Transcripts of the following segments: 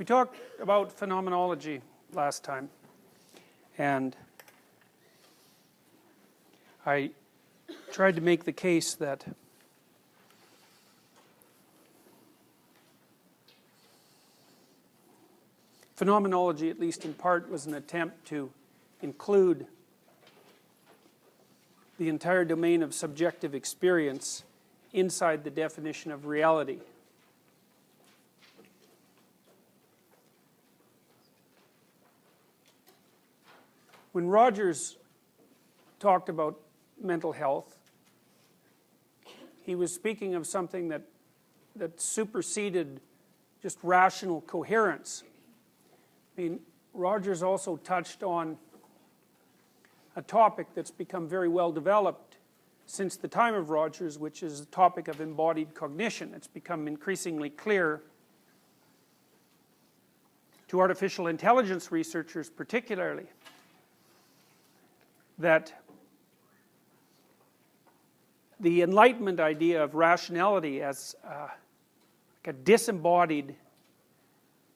We talked about phenomenology last time, and I tried to make the case that phenomenology, at least in part, was an attempt to include the entire domain of subjective experience inside the definition of reality. When Rogers talked about mental health, he was speaking of something that superseded just rational coherence. I mean, Rogers also touched on a topic that's become very well developed since the time of Rogers, which is the topic of embodied cognition. It's become increasingly clear to artificial intelligence researchers particularly that the Enlightenment idea of rationality as like a disembodied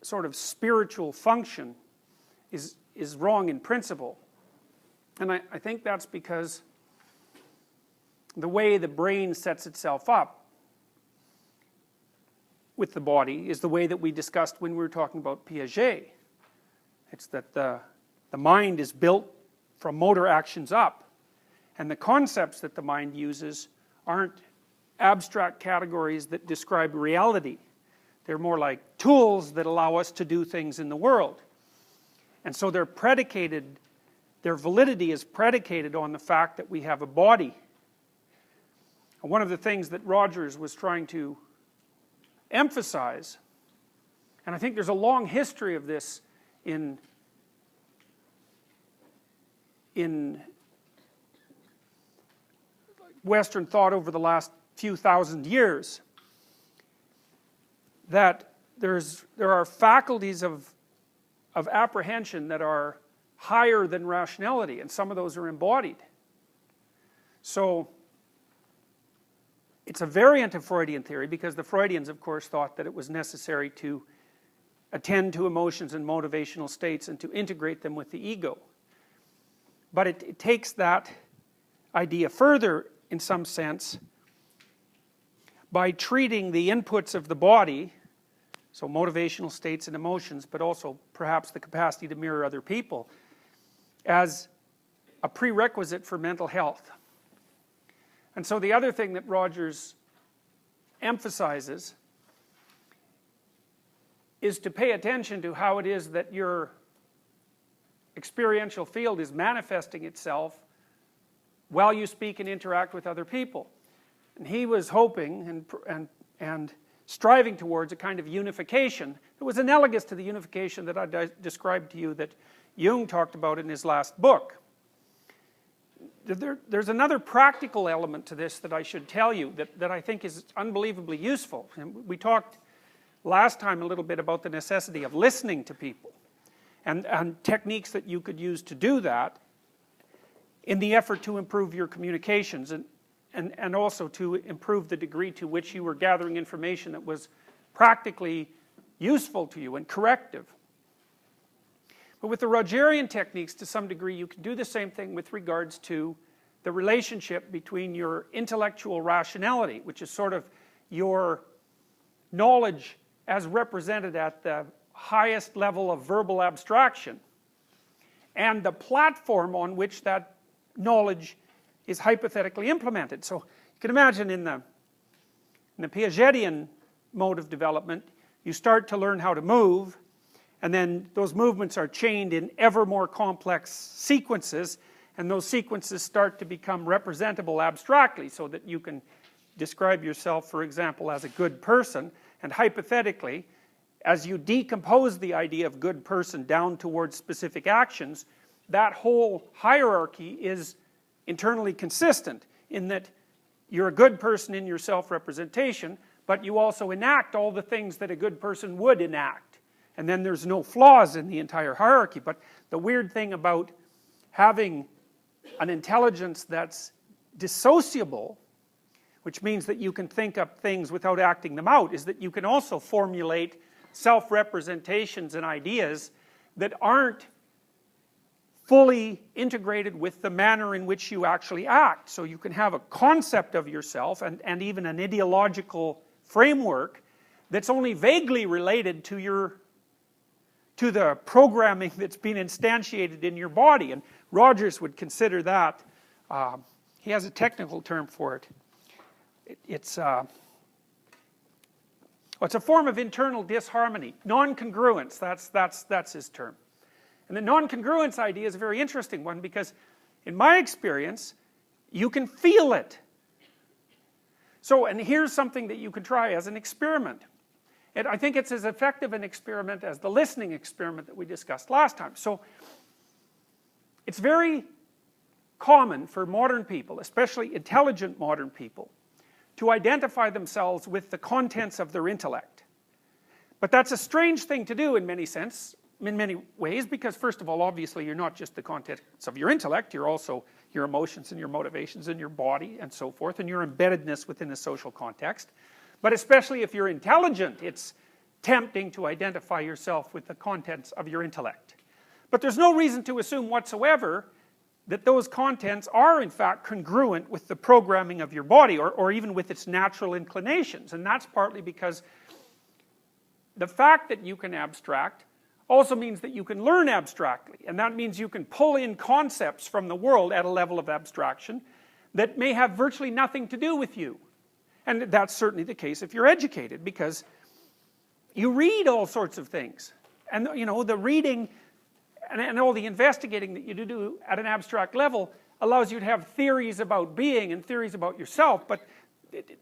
sort of spiritual function is wrong in principle. And I think that's because the way the brain sets itself up with the body is the way that we discussed when we were talking about Piaget. It's that the mind is built from motor actions up, and the concepts that the mind uses aren't abstract categories that describe reality. They're more like tools that allow us to do things in the world. And so they're predicated, their validity is predicated on the fact that we have a body. And one of the things that Rogers was trying to emphasize, and I think there's a long history of this in Western thought over the last few thousand years, that there are faculties of apprehension that are higher than rationality, and some of those are embodied. So it's a variant of Freudian theory, because the Freudians, of course, thought that it was necessary to attend to emotions and motivational states and to integrate them with the ego. But it takes that idea further, in some sense, by treating the inputs of the body, so motivational states and emotions, but also perhaps the capacity to mirror other people, as a prerequisite for mental health. And so the other thing that Rogers emphasizes is to pay attention to how it is that your experiential field is manifesting itself while you speak and interact with other people. And he was hoping and striving towards a kind of unification that was analogous to the unification that I described to you that Jung talked about in his last book. There's another practical element to this that I should tell you that I think is unbelievably useful. And we talked last time a little bit about the necessity of listening to people and techniques that you could use to do that in the effort to improve your communications and also to improve the degree to which you were gathering information that was practically useful to you and corrective. But with the Rogerian techniques, to some degree, you can do the same thing with regards to the relationship between your intellectual rationality, which is sort of your knowledge as represented at the highest level of verbal abstraction, and the platform on which that knowledge is hypothetically implemented. So you can imagine in the Piagetian mode of development, you start to learn how to move, and then those movements are chained in ever more complex sequences, and those sequences start to become representable abstractly, so that you can describe yourself, for example, as a good person, and hypothetically, as you decompose the idea of good person down towards specific actions, that whole hierarchy is internally consistent in that you're a good person in your self-representation, but you also enact all the things that a good person would enact. And then there's no flaws in the entire hierarchy. But the weird thing about having an intelligence that's dissociable, which means that you can think up things without acting them out, is that you can also formulate self-representations and ideas that aren't fully integrated with the manner in which you actually act. So you can have a concept of yourself and even an ideological framework that's only vaguely related to the programming that's been instantiated in your body. And Rogers would consider that, he has a technical term for it. It's a form of internal disharmony. Non-congruence, that's his term. And the non-congruence idea is a very interesting one because, in my experience, you can feel it. So, and here's something that you can try as an experiment. And I think it's as effective an experiment as the listening experiment that we discussed last time. So, it's very common for modern people, especially intelligent modern people, to identify themselves with the contents of their intellect. But that's a strange thing to do in many ways, because first of all, obviously, you're not just the contents of your intellect, you're also your emotions and your motivations and your body and so forth, and your embeddedness within a social context. But especially if you're intelligent, it's tempting to identify yourself with the contents of your intellect. But there's no reason to assume whatsoever that those contents are in fact congruent with the programming of your body, or even with its natural inclinations. And that's partly because the fact that you can abstract also means that you can learn abstractly, and that means you can pull in concepts from the world at a level of abstraction that may have virtually nothing to do with you. And that's certainly the case if you're educated, because you read all sorts of things, and you know, the reading and all the investigating that you do at an abstract level allows you to have theories about being and theories about yourself, but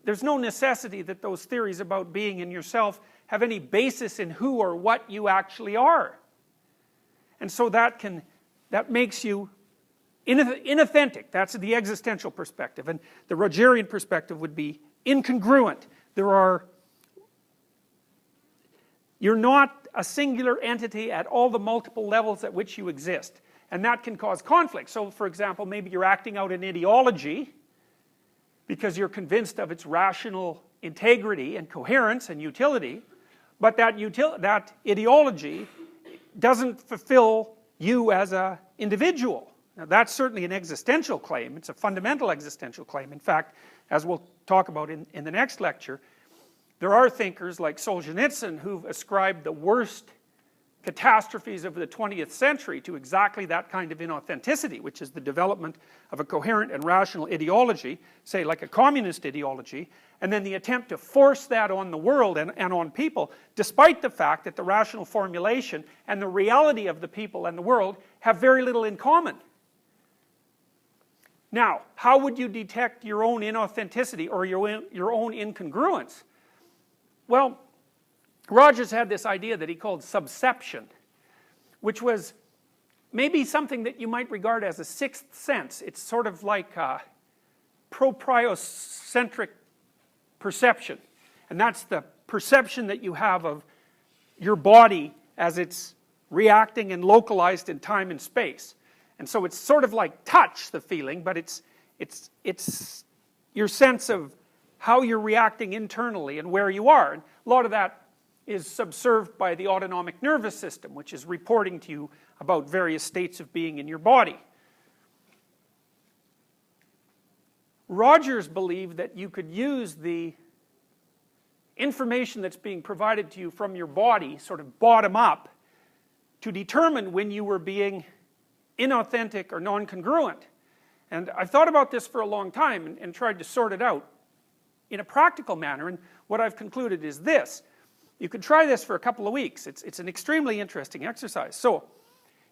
there's no necessity that those theories about being and yourself have any basis in who or what you actually are. And so that makes you inauthentic. That's the existential perspective. And the Rogerian perspective would be incongruent. You're not a singular entity at all the multiple levels at which you exist. And that can cause conflict. So, for example, maybe you're acting out an ideology because you're convinced of its rational integrity and coherence and utility, but that ideology doesn't fulfill you as an individual. Now, that's certainly an existential claim. It's a fundamental existential claim. In fact, as we'll talk about in the next lecture, there are thinkers like Solzhenitsyn who've ascribed the worst catastrophes of the 20th century to exactly that kind of inauthenticity, which is the development of a coherent and rational ideology, say like a communist ideology, and then the attempt to force that on the world and on people, despite the fact that the rational formulation and the reality of the people and the world have very little in common. Now, how would you detect your own inauthenticity or your own incongruence? Well, Rogers had this idea that he called subception, which was maybe something that you might regard as a sixth sense. It's sort of like a propriocentric perception. And that's the perception that you have of your body as it's reacting and localized in time and space. And so it's sort of like touch, the feeling, but it's your sense of how you're reacting internally and where you are. And a lot of that is subserved by the autonomic nervous system, which is reporting to you about various states of being in your body. Rogers believed that you could use the information that's being provided to you from your body, sort of bottom up, to determine when you were being inauthentic or non-congruent. And I've thought about this for a long time and tried to sort it out in a practical manner, and what I've concluded is this. You can try this for a couple of weeks. It's an extremely interesting exercise. So,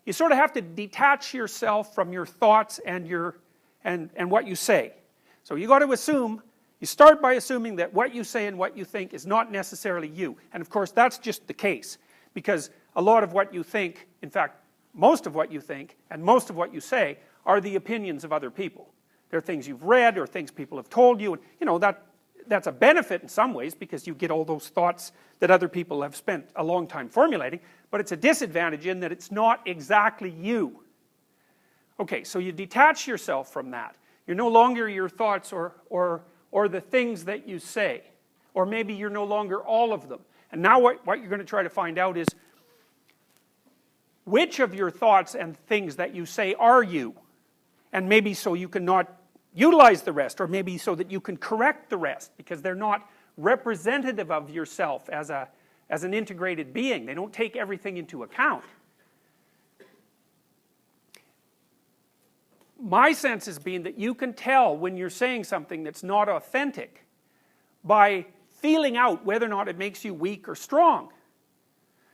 you sort of have to detach yourself from your thoughts and what you say. So you got to assume, you start by assuming that what you say and what you think is not necessarily you. And of course that's just the case, because a lot of what you think, in fact, most of what you think and most of what you say are the opinions of other people. They're things you've read or things people have told you, and you know, that's a benefit in some ways because you get all those thoughts that other people have spent a long time formulating, but it's a disadvantage in that it's not exactly you. Okay, so you detach yourself from that. You're no longer your thoughts or the things that you say, or maybe you're no longer all of them. And now what you're going to try to find out is which of your thoughts and things that you say are you, and maybe so you can not utilize the rest, or maybe so that you can correct the rest, because they're not representative of yourself as an integrated being. They don't take everything into account. My sense has been that you can tell when you're saying something that's not authentic by feeling out whether or not it makes you weak or strong.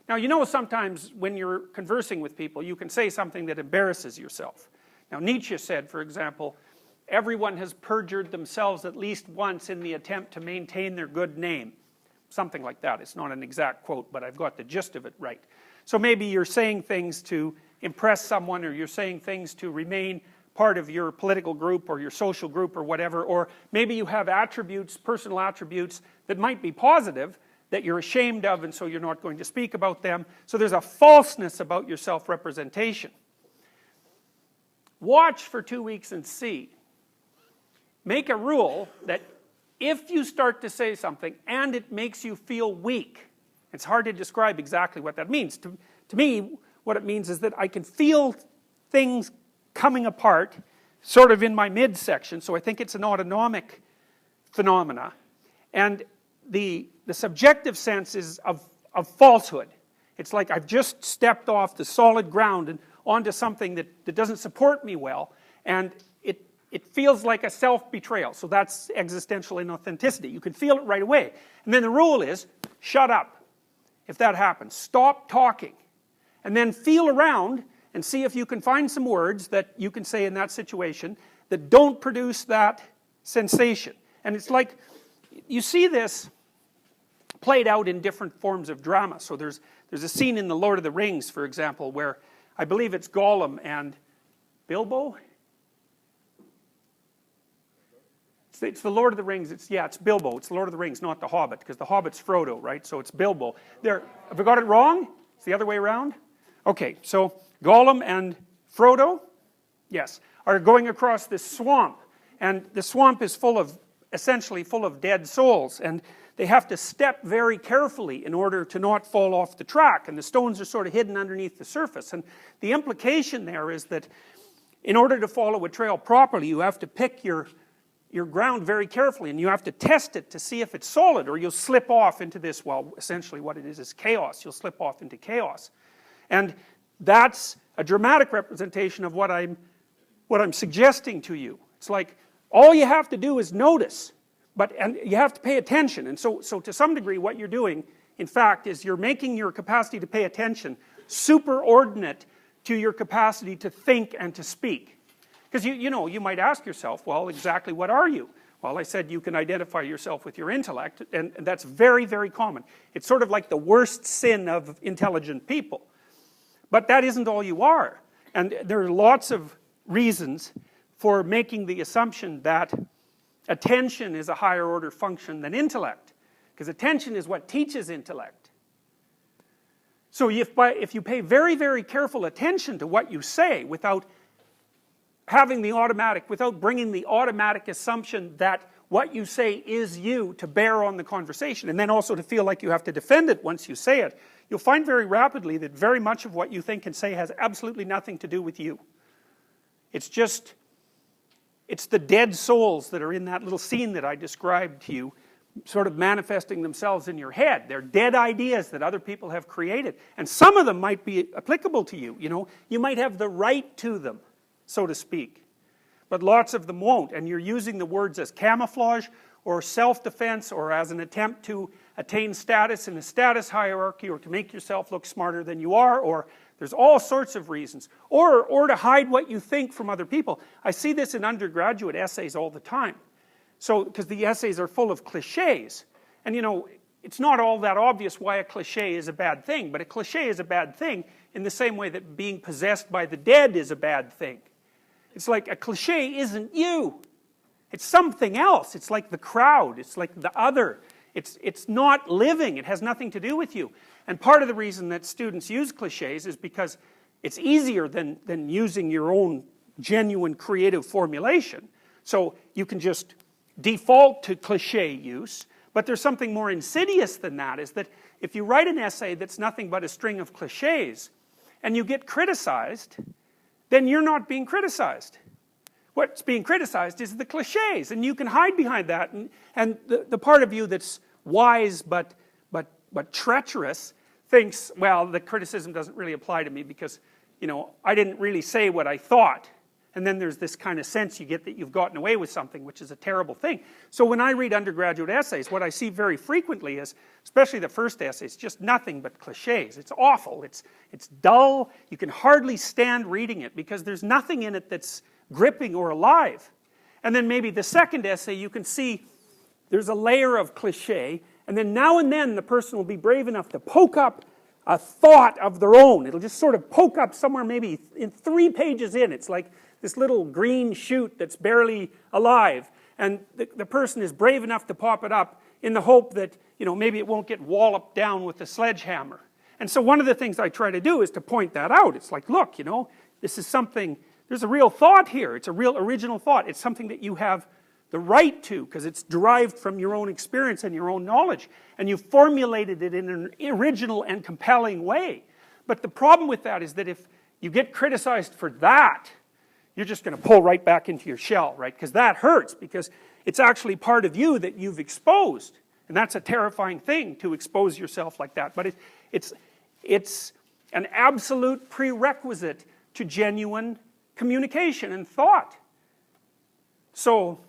Now, you know, sometimes when you're conversing with people, you can say something that embarrasses yourself. Now, Nietzsche said, for example, everyone has perjured themselves at least once in the attempt to maintain their good name. Something like that. It's not an exact quote, but I've got the gist of it right. So maybe you're saying things to impress someone, or you're saying things to remain part of your political group or your social group or whatever, or maybe you have attributes, personal attributes that might be positive that you're ashamed of, and so you're not going to speak about them. So there's a falseness about your self-representation. Watch for 2 weeks and see. Make a rule that if you start to say something and it makes you feel weak, it's hard to describe exactly what that means. To me, what it means is that I can feel things coming apart sort of in my midsection, so I think it's an autonomic phenomena. And the subjective sense is of falsehood. It's like I've just stepped off the solid ground and onto something that doesn't support me well, and it feels like a self-betrayal. So that's existential inauthenticity. You can feel it right away. And then the rule is, shut up if that happens. Stop talking. And then feel around and see if you can find some words that you can say in that situation that don't produce that sensation. And it's like, you see this played out in different forms of drama. So there's a scene in The Lord of the Rings, for example, where I believe it's Gollum and Bilbo. It's The Lord of the Rings. It's Bilbo. It's The Lord of the Rings, not The Hobbit, because The Hobbit's Frodo, right? So it's Bilbo. Have I got it wrong? It's the other way around? Okay, so Gollum and Frodo, yes, are going across this swamp. And the swamp is essentially full of dead souls. And they have to step very carefully in order to not fall off the track. And the stones are sort of hidden underneath the surface. And the implication there is that in order to follow a trail properly, you have to pick your ground very carefully, and you have to test it to see if it's solid, or you'll slip off into this, well, essentially what it is chaos. You'll slip off into chaos. And that's a dramatic representation of what I'm suggesting to you. It's like, all you have to do is notice, and you have to pay attention. And so to some degree, what you're doing, in fact, is you're making your capacity to pay attention superordinate to your capacity to think and to speak. Because you might ask yourself, well, exactly what are you? Well, I said you can identify yourself with your intellect, and that's very, very common. It's sort of like the worst sin of intelligent people. But that isn't all you are. And there are lots of reasons for making the assumption that attention is a higher order function than intellect. Because attention is what teaches intellect. So if you pay very, very careful attention to what you say without bringing the automatic assumption that what you say is you to bear on the conversation, and then also to feel like you have to defend it once you say it, you'll find very rapidly that very much of what you think and say has absolutely nothing to do with you. It's the dead souls that are in that little scene that I described to you, sort of manifesting themselves in your head. They're dead ideas that other people have created. And some of them might be applicable to you. You might have the right to them, so to speak. But lots of them won't. And you're using the words as camouflage or self-defense or as an attempt to attain status in a status hierarchy, or to make yourself look smarter than you are, or there's all sorts of reasons. Or to hide what you think from other people. I see this in undergraduate essays all the time. So, because the essays are full of cliches. And it's not all that obvious why a cliche is a bad thing, but a cliche is a bad thing in the same way that being possessed by the dead is a bad thing. It's like a cliche isn't you. It's something else. It's like the crowd. It's like the other. It's not living. It has nothing to do with you. And part of the reason that students use cliches is because it's easier than using your own genuine creative formulation. So you can just default to cliche use, But there's something more insidious than that, is that if you write an essay that's nothing but a string of cliches, and you get criticized, then you're not being criticized. What's being criticized is the cliches, and you can hide behind that, and the part of you that's wise but treacherous thinks, well, the criticism doesn't really apply to me because, you know, I didn't really say what I thought. And then there's this kind of sense you get that you've gotten away with something, which is a terrible thing. So when I read undergraduate essays, what I see very frequently is, especially the first essays, just nothing but cliches. It's awful, it's dull, you can hardly stand reading it because there's nothing in it that's gripping or alive. And then maybe the second essay, you can see there's a layer of cliche, and then now and then the person will be brave enough to poke up a thought of their own. It'll just sort of poke up somewhere maybe in 3 pages in. It's like this little green shoot that's barely alive, and the person is brave enough to pop it up in the hope that, you know, maybe it won't get walloped down with a sledgehammer. And so one of the things I try to do is to point that out. It's like, look, you know, this is something, there's a real thought here. It's a real original thought. It's something that you have the right to, because it's derived from your own experience and your own knowledge, and you've formulated it in an original and compelling way. But the problem with that is that if you get criticized for that, you're just going to pull right back into your shell, right? Because that hurts, because it's actually part of you that you've exposed, and that's a terrifying thing, to expose yourself like that. But it's an absolute prerequisite to genuine communication and thought. So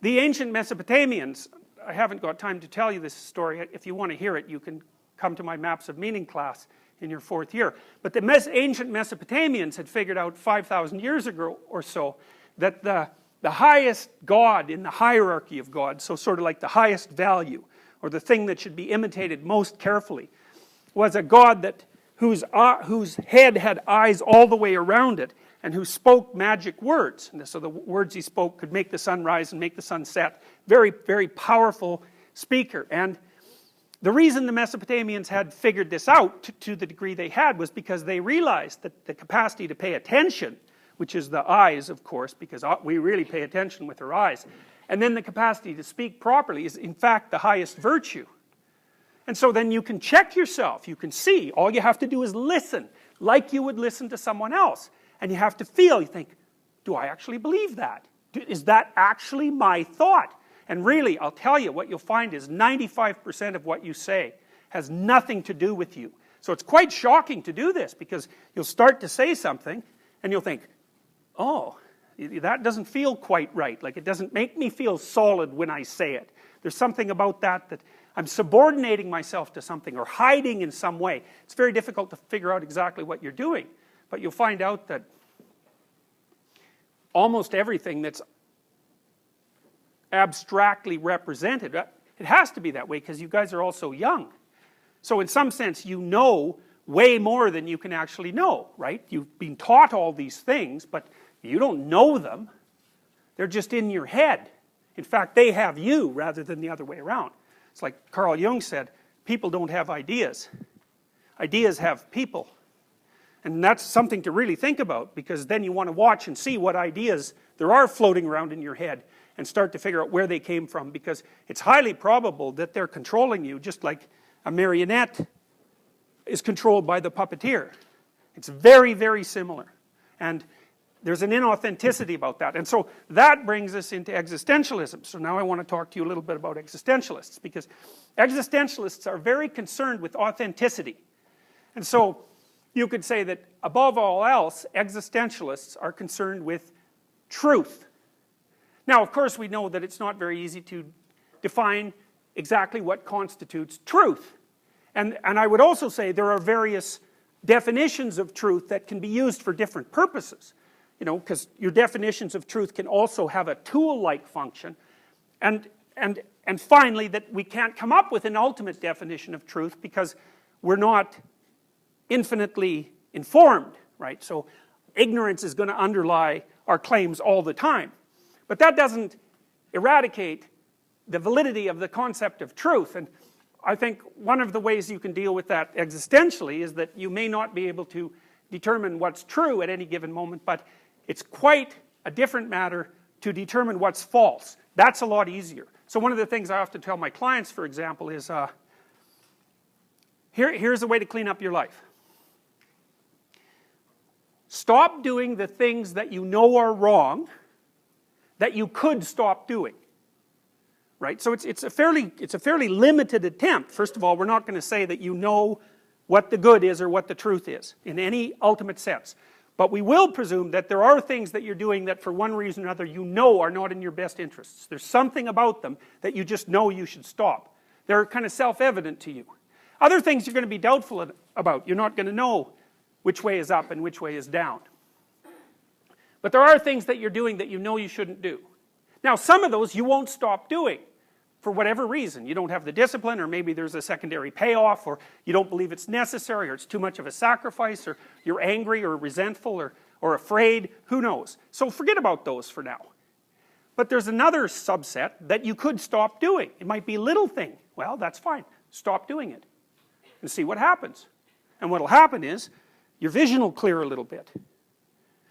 the ancient Mesopotamians, I haven't got time to tell you this story. If you want to hear it, you can come to my Maps of Meaning class in your 4th year. But the ancient Mesopotamians had figured out 5,000 years ago or so that the highest god in the hierarchy of gods, so sort of like the highest value, or the thing that should be imitated most carefully, was a god whose head had eyes all the way around it, and who spoke magic words. And so the words he spoke could make the sun rise and make the sun set. Very, very powerful speaker. And the reason the Mesopotamians had figured this out to the degree they had was because they realized that the capacity to pay attention, which is the eyes, of course, because we really pay attention with our eyes, and then the capacity to speak properly is in fact the highest virtue. And so then you can check yourself, you can see, all you have to do is listen, like you would listen to someone else. And you have to feel, you think, do I actually believe that? Is that actually my thought? And really, I'll tell you, what you'll find is 95% of what you say has nothing to do with you. So it's quite shocking to do this, because you'll start to say something, and you'll think, oh, that doesn't feel quite right. Like, it doesn't make me feel solid when I say it. There's something about that I'm subordinating myself to something, or hiding in some way. It's very difficult to figure out exactly what you're doing. But you'll find out that almost everything that's abstractly represented, it has to be that way because you guys are all so young. So in some sense, you know way more than you can actually know, right? You've been taught all these things, but you don't know them. They're just in your head. In fact, they have you rather than the other way around. It's like Carl Jung said, people don't have ideas. Ideas have people. And that's something to really think about, because then you want to watch and see what ideas there are floating around in your head and start to figure out where they came from, because it's highly probable that they're controlling you, just like a marionette is controlled by the puppeteer. It's very, very similar. And there's an inauthenticity about that. And so that brings us into existentialism. So now I want to talk to you a little bit about existentialists, because existentialists are very concerned with authenticity. And so you could say that above all else, existentialists are concerned with truth. Now, of course, we know that it's not very easy to define exactly what constitutes truth. And I would also say there are various definitions of truth that can be used for different purposes. You know, because your definitions of truth can also have a tool-like function. And finally, that we can't come up with an ultimate definition of truth because we're not infinitely informed, right? So ignorance is going to underlie our claims all the time. But that doesn't eradicate the validity of the concept of truth. And I think one of the ways you can deal with that existentially is that you may not be able to determine what's true at any given moment, but it's quite a different matter to determine what's false. That's a lot easier. So one of the things I often tell my clients, for example, is here's a way to clean up your life. Stop doing the things that you know are wrong that you could stop doing. Right? So it's a fairly limited attempt. First of all, we're not going to say that you know what the good is or what the truth is in any ultimate sense. But we will presume that there are things that you're doing that for one reason or another you know are not in your best interests. There's something about them that you just know you should stop. They're kind of self-evident to you. Other things you're going to be doubtful about. You're not going to know which way is up and which way is down. But there are things that you're doing that you know you shouldn't do. Now some of those you won't stop doing for whatever reason. You don't have the discipline, or maybe there's a secondary payoff, or you don't believe it's necessary, or it's too much of a sacrifice, or you're angry or resentful or afraid, who knows. So forget about those for now. But there's another subset that you could stop doing. It might be a little thing. Well, that's fine. Stop doing it and see what happens. And what will happen is your vision will clear a little bit.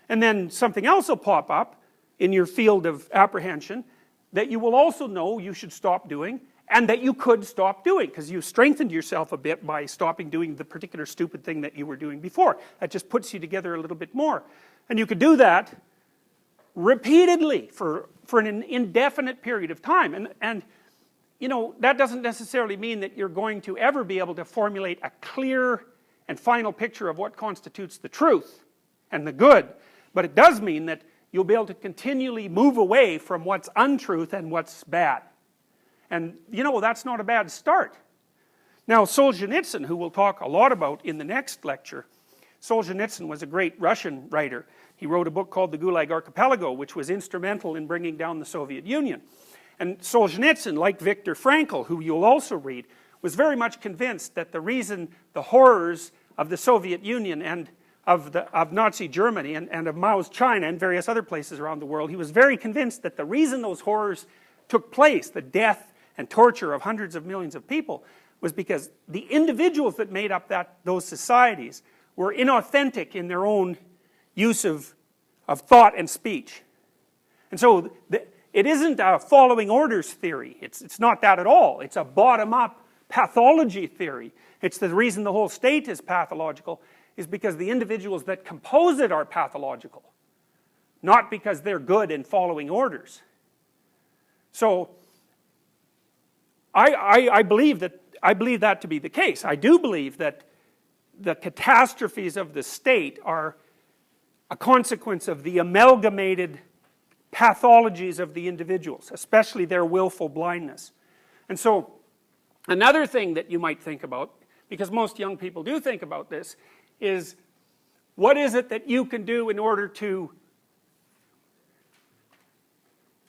And then something else will pop up in your field of apprehension that you will also know you should stop doing, and that you could stop doing, because you strengthened yourself a bit by stopping doing the particular stupid thing that you were doing before. That just puts you together a little bit more. And you could do that repeatedly for an indefinite period of time. And you know, that doesn't necessarily mean that you're going to ever be able to formulate a clear and final picture of what constitutes the truth and the good. But it does mean that you'll be able to continually move away from what's untruth and what's bad. And, you know, that's not a bad start. Now, Solzhenitsyn, who we'll talk a lot about in the next lecture, Solzhenitsyn was a great Russian writer. He wrote a book called The Gulag Archipelago, which was instrumental in bringing down the Soviet Union. And Solzhenitsyn, like Viktor Frankl, who you'll also read, was very much convinced that the reason the horrors of the Soviet Union and of Nazi Germany and of Mao's China and various other places around the world, he was very convinced that the reason those horrors took place, the death and torture of hundreds of millions of people, was because the individuals that made up those societies were inauthentic in their own use of thought and speech. And so it isn't a following orders theory. It's not that at all. It's a bottom-up pathology theory. It's the reason the whole state is pathological is because the individuals that compose it are pathological, not because they're good in following orders. So I believe that to be the case. I do believe that the catastrophes of the state are a consequence of the amalgamated pathologies of the individuals, especially their willful blindness. And so another thing that you might think about, because most young people do think about this, is what is it that you can do in order to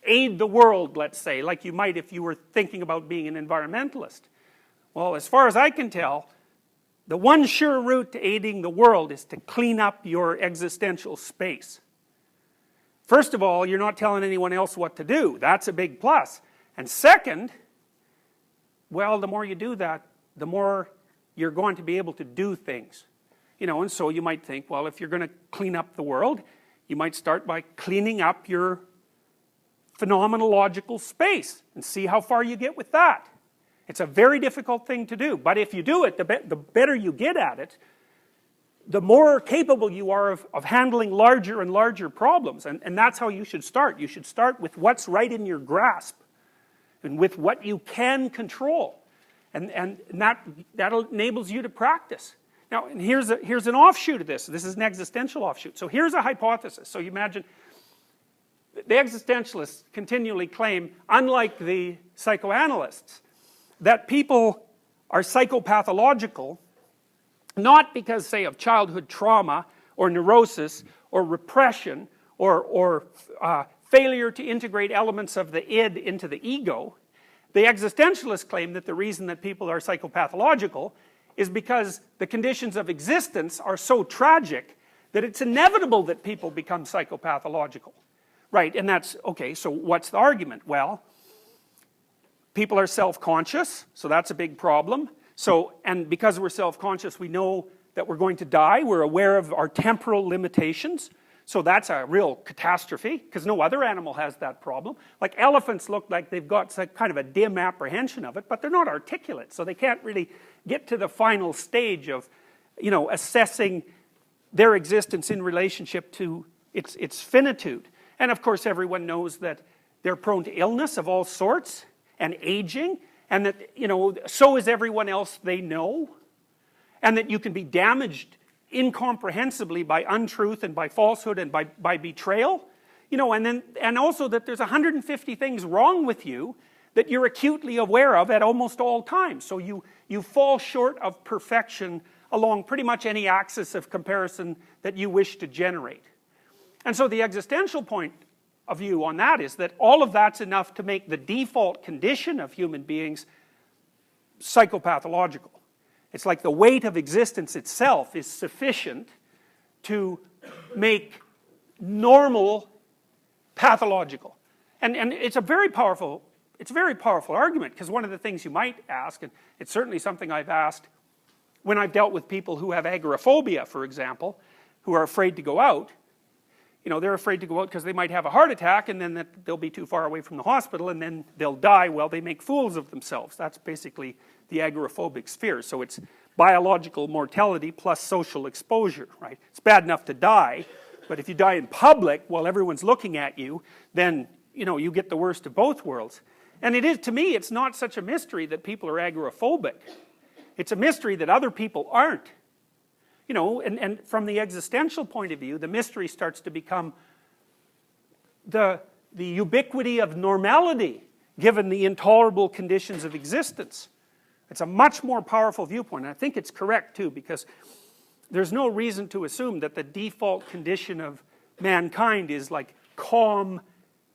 aid the world, let's say, like you might if you were thinking about being an environmentalist. Well, as far as I can tell, the one sure route to aiding the world is to clean up your existential space. First of all, you're not telling anyone else what to do. That's a big plus. And second, well, the more you do that, the more you're going to be able to do things. You know, and so you might think, well, if you're going to clean up the world, you might start by cleaning up your phenomenological space and see how far you get with that. It's a very difficult thing to do, but if you do it, the better you get at it, the more capable you are of handling larger and larger problems, and that's how you should start. You should start with what's right in your grasp and with what you can control, and that enables you to practice. Now, and here's an offshoot of this. This is an existential offshoot. So here's a hypothesis. So you imagine the existentialists continually claim, unlike the psychoanalysts, that people are psychopathological not because, say, of childhood trauma or neurosis or repression or failure to integrate elements of the id into the ego. The existentialists claim that the reason that people are psychopathological is because the conditions of existence are so tragic that it's inevitable that people become psychopathological. Right, and that's, okay, so what's the argument? Well, people are self-conscious, so that's a big problem. So, and because we're self-conscious, we know that we're going to die. We're aware of our temporal limitations. So that's a real catastrophe, because no other animal has that problem. Like elephants look like they've got some kind of a dim apprehension of it, but they're not articulate, so they can't really get to the final stage of, you know, assessing their existence in relationship to its finitude. And of course everyone knows that they're prone to illness of all sorts, and aging, and that, you know, so is everyone else they know, and that you can be damaged incomprehensibly by untruth and by falsehood and by betrayal, you know, and also that there's 150 things wrong with you that you're acutely aware of at almost all times. So you fall short of perfection along pretty much any axis of comparison that you wish to generate. And so the existential point of view on that is that all of that's enough to make the default condition of human beings psychopathological. It's like the weight of existence itself is sufficient to make normal pathological. And it's a very powerful argument, because one of the things you might ask, and it's certainly something I've asked when I've dealt with people who have agoraphobia, for example, who are afraid to go out. You know, they're afraid to go out because they might have a heart attack, and then they'll be too far away from the hospital, and then they'll die while they make fools of themselves. That's basically the agoraphobic sphere. So it's biological mortality plus social exposure, right? It's bad enough to die, but if you die in public while everyone's looking at you, then, you know, you get the worst of both worlds. And it is, to me, it's not such a mystery that people are agoraphobic. It's a mystery that other people aren't. You know, and from the existential point of view, the mystery starts to become the ubiquity of normality, given the intolerable conditions of existence. It's a much more powerful viewpoint, and I think it's correct too, because there's no reason to assume that the default condition of mankind is like calm,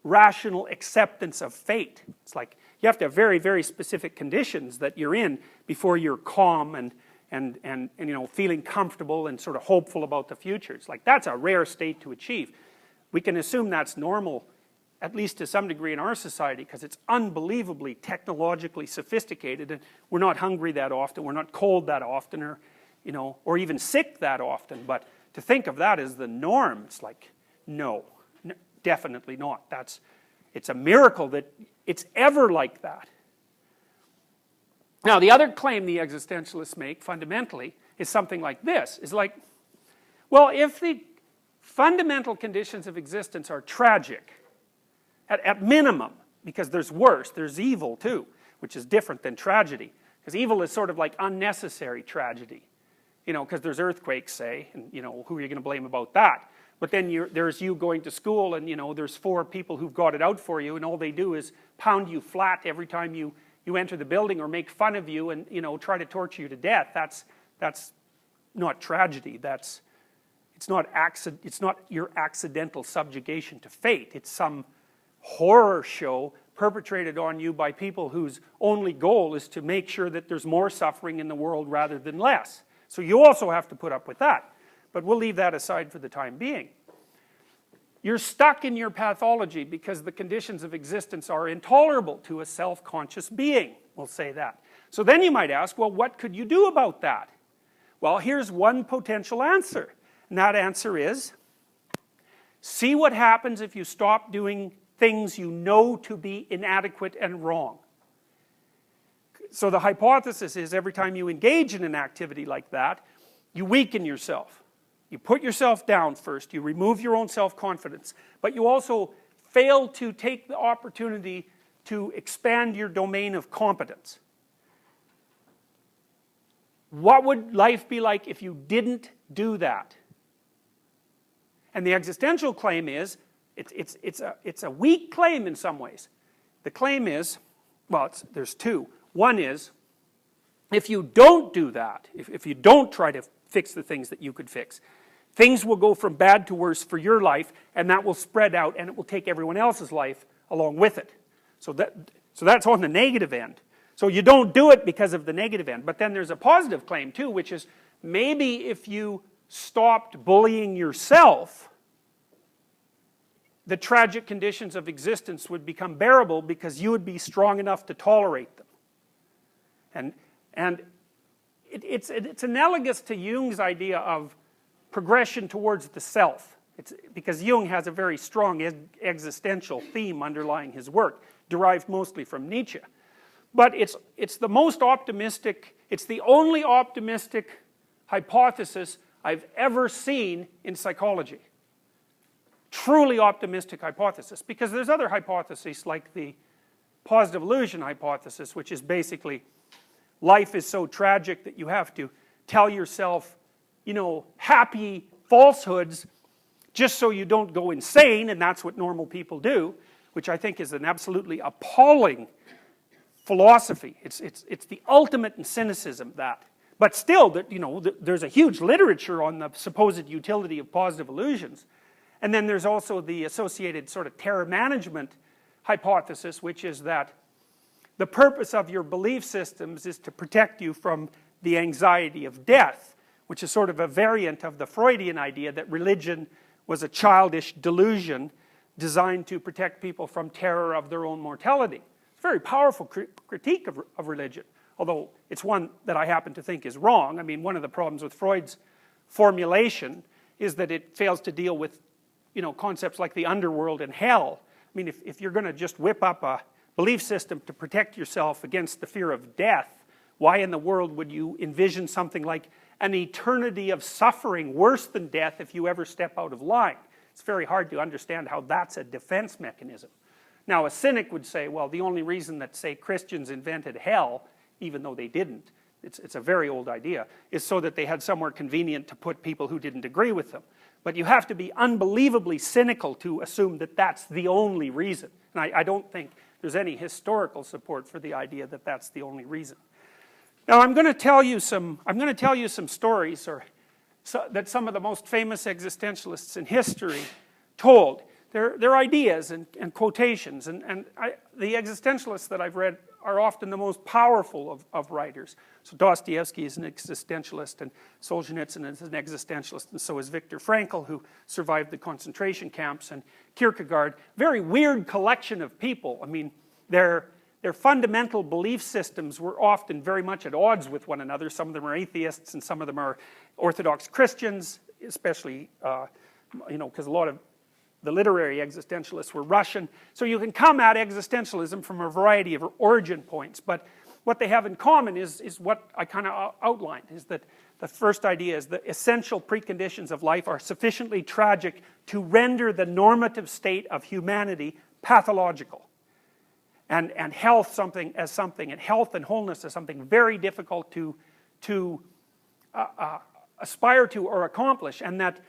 rational acceptance of fate. It's like you have to have very, very specific conditions that you're in before you're calm and you know, feeling comfortable and sort of hopeful about the future. It's like that's a rare state to achieve. We can assume that's normal, at least to some degree in our society, because it's unbelievably technologically sophisticated, and we're not hungry that often, we're not cold that often, or, you know, or even sick that often. But to think of that as the norm, it's like, no, definitely not. It's a miracle that it's ever like that. Now, the other claim the existentialists make, fundamentally, is something like this. Is like, well, if the fundamental conditions of existence are tragic, at minimum, because there's worse, there's evil too, which is different than tragedy. Because evil is sort of like unnecessary tragedy. You know, because there's earthquakes, say, and, you know, who are you going to blame about that? But then there's you going to school, and, you know, there's 4 people who've got it out for you, and all they do is pound you flat every time you enter the building, or make fun of you and, you know, try to torture you to death. That's not tragedy. It's not your accidental subjugation to fate. It's some horror show perpetrated on you by people whose only goal is to make sure that there's more suffering in the world rather than less. So you also have to put up with that. But we'll leave that aside for the time being. You're stuck in your pathology because the conditions of existence are intolerable to a self-conscious being. We'll say that. So then you might ask, well, what could you do about that? Well, here's one potential answer. And that answer is, see what happens if you stop doing things you know to be inadequate and wrong. So the hypothesis is every time you engage in an activity like that, you weaken yourself. You put yourself down first, you remove your own self-confidence, but you also fail to take the opportunity to expand your domain of competence. What would life be like if you didn't do that? And the existential claim is, it's a weak claim in some ways. The claim is, well, there's 2. One is, if you don't do that, if you don't try to fix the things that you could fix, things will go from bad to worse for your life, and that will spread out, and it will take everyone else's life along with it. So that's on the negative end. So you don't do it because of the negative end. But then there's a positive claim too, which is maybe if you stopped bullying yourself, the tragic conditions of existence would become bearable because you would be strong enough to tolerate them. And it's analogous to Jung's idea of progression towards the self. It's because Jung has a very strong existential theme underlying his work, derived mostly from Nietzsche. But it's the most optimistic, it's the only optimistic hypothesis I've ever seen in psychology. Truly optimistic hypothesis, because there's other hypotheses like the positive illusion hypothesis, which is basically life is so tragic that you have to tell yourself, you know, happy falsehoods just so you don't go insane, and that's what normal people do, which I think is an absolutely appalling philosophy. It's the ultimate in cynicism, that. But still, that, you know, there's a huge literature on the supposed utility of positive illusions. And then there's also the associated sort of terror management hypothesis, which is that the purpose of your belief systems is to protect you from the anxiety of death, which is sort of a variant of the Freudian idea that religion was a childish delusion designed to protect people from terror of their own mortality. It's a very powerful critique of religion, although it's one that I happen to think is wrong. I mean, one of the problems with Freud's formulation is that it fails to deal with, you know, concepts like the underworld and hell. I mean, if you're going to just whip up a belief system to protect yourself against the fear of death, why in the world would you envision something like an eternity of suffering worse than death if you ever step out of line? It's very hard to understand how that's a defense mechanism. Now, a cynic would say, well, the only reason that, say, Christians invented hell, even though they didn't, it's a very old idea, is so that they had somewhere convenient to put people who didn't agree with them. But you have to be unbelievably cynical to assume that that's the only reason. And I don't think there's any historical support for the idea that that's the only reason. Now, I'm going to tell you some stories that some of the most famous existentialists in history told. They're ideas and quotations, and the existentialists that I've read are often the most powerful of writers. So Dostoevsky is an existentialist, and Solzhenitsyn is an existentialist, and so is Viktor Frankl, who survived the concentration camps, and Kierkegaard. Very weird collection of people. I mean, their fundamental belief systems were often very much at odds with one another. Some of them are atheists, and some of them are Orthodox Christians, especially, you know, because a lot of the literary existentialists were Russian. So you can come at existentialism from a variety of origin points, but what they have in common is what I kind of outlined, is that the first idea is the essential preconditions of life are sufficiently tragic to render the normative state of humanity pathological. And health and health and wholeness as something very difficult to aspire to or accomplish, and that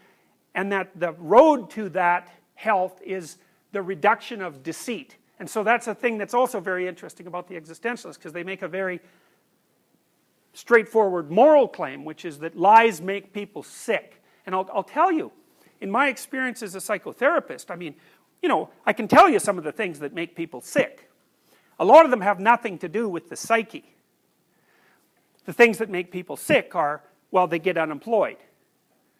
the road to that health is the reduction of deceit. And so that's a thing that's also very interesting about the existentialists, because they make a very straightforward moral claim, which is that lies make people sick. And I'll tell you, in my experience as a psychotherapist, I mean, you know, I can tell you some of the things that make people sick. A lot of them have nothing to do with the psyche. The things that make people sick are, well, they get unemployed.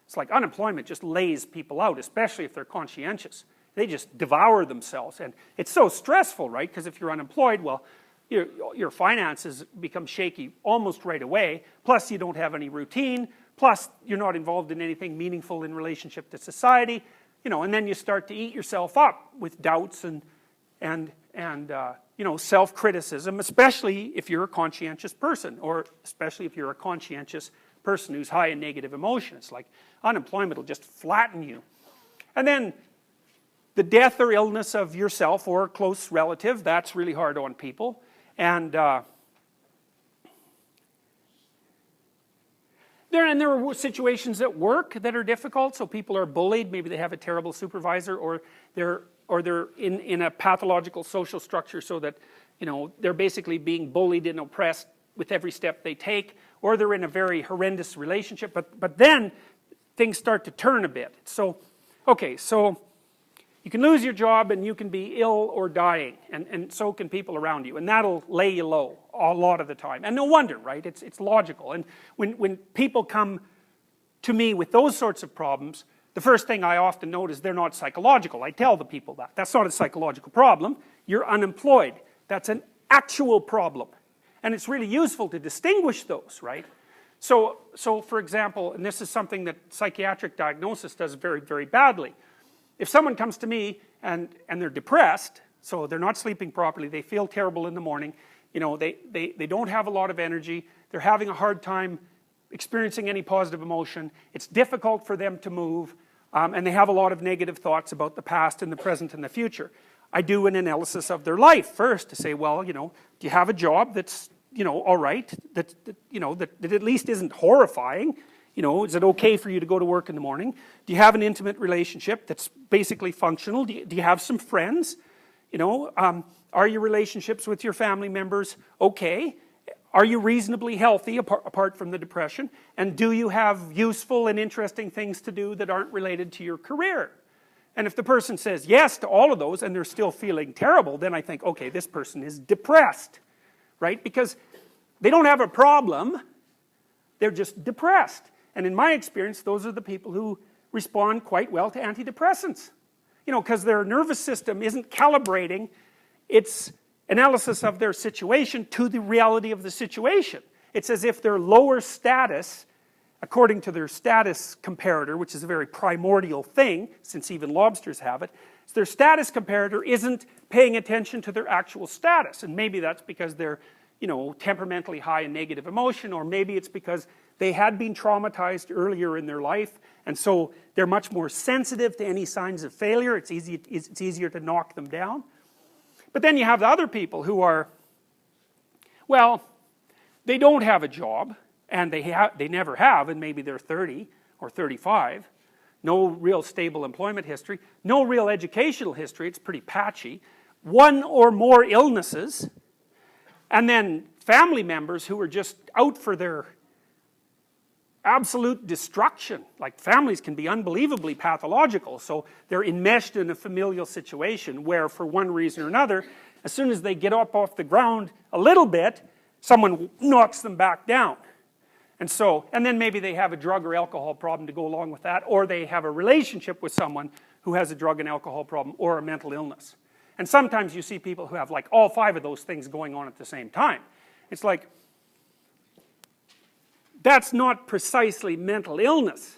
It's like unemployment just lays people out, especially if they're conscientious. They just devour themselves, and it's so stressful, right? Because if you're unemployed, well, your finances become shaky almost right away, plus you don't have any routine, plus you're not involved in anything meaningful in relationship to society, you know, and then you start to eat yourself up with doubts and you know, self-criticism, especially if you're a conscientious person, or especially if you're a conscientious person who's high in negative emotion. It's like unemployment will just flatten you. And then the death or illness of yourself or a close relative, that's really hard on people. And there are situations at work that are difficult. So people are bullied. Maybe they have a terrible supervisor, or they're in a pathological social structure, so that, you know, they're basically being bullied and oppressed with every step they take, or they're in a very horrendous relationship. But then things start to turn a bit. So, okay, so you can lose your job and you can be ill or dying, and so can people around you, and that'll lay you low a lot of the time. And no wonder, right? It's logical. And when people come to me with those sorts of problems, the first thing I often note is they're not psychological. I tell the people that. That's not a psychological problem. You're unemployed. That's an actual problem. And it's really useful to distinguish those, right? So for example, and this is something that psychiatric diagnosis does very, very badly. If someone comes to me and they're depressed, so they're not sleeping properly, they feel terrible in the morning, you know, they don't have a lot of energy, they're having a hard time experiencing any positive emotion, it's difficult for them to move, and they have a lot of negative thoughts about the past and the present and the future. I do an analysis of their life first to say, well, you know, do you have a job that's, you know, all right, that at least isn't horrifying? You know, is it okay for you to go to work in the morning? Do you have an intimate relationship that's basically functional? Do you have some friends? You know, are your relationships with your family members okay? Are you reasonably healthy apart from the depression? And do you have useful and interesting things to do that aren't related to your career? And if the person says yes to all of those and they're still feeling terrible, then I think, okay, this person is depressed, right? Because they don't have a problem, they're just depressed. And in my experience, those are the people who respond quite well to antidepressants. You know, because their nervous system isn't calibrating its analysis of their situation to the reality of the situation. It's as if their lower status, according to their status comparator, which is a very primordial thing, since even lobsters have it, so their status comparator isn't paying attention to their actual status. And maybe that's because they're, you know, temperamentally high in negative emotion, or maybe it's because they had been traumatized earlier in their life, and so they're much more sensitive to any signs of failure. It's easier to knock them down. But then you have the other people who are, well, they don't have a job, and they never have, and maybe they're 30 or 35. No real stable employment history, no real educational history, it's pretty patchy. One or more illnesses, and then family members who are just out for their absolute destruction. Like, families can be unbelievably pathological, so they're enmeshed in a familial situation where, for one reason or another, as soon as they get up off the ground a little bit, someone knocks them back down. And so, and then maybe they have a drug or alcohol problem to go along with that, or they have a relationship with someone who has a drug and alcohol problem or a mental illness. And sometimes you see people who have like all 5 of those things going on at the same time. It's like, that's not precisely mental illness.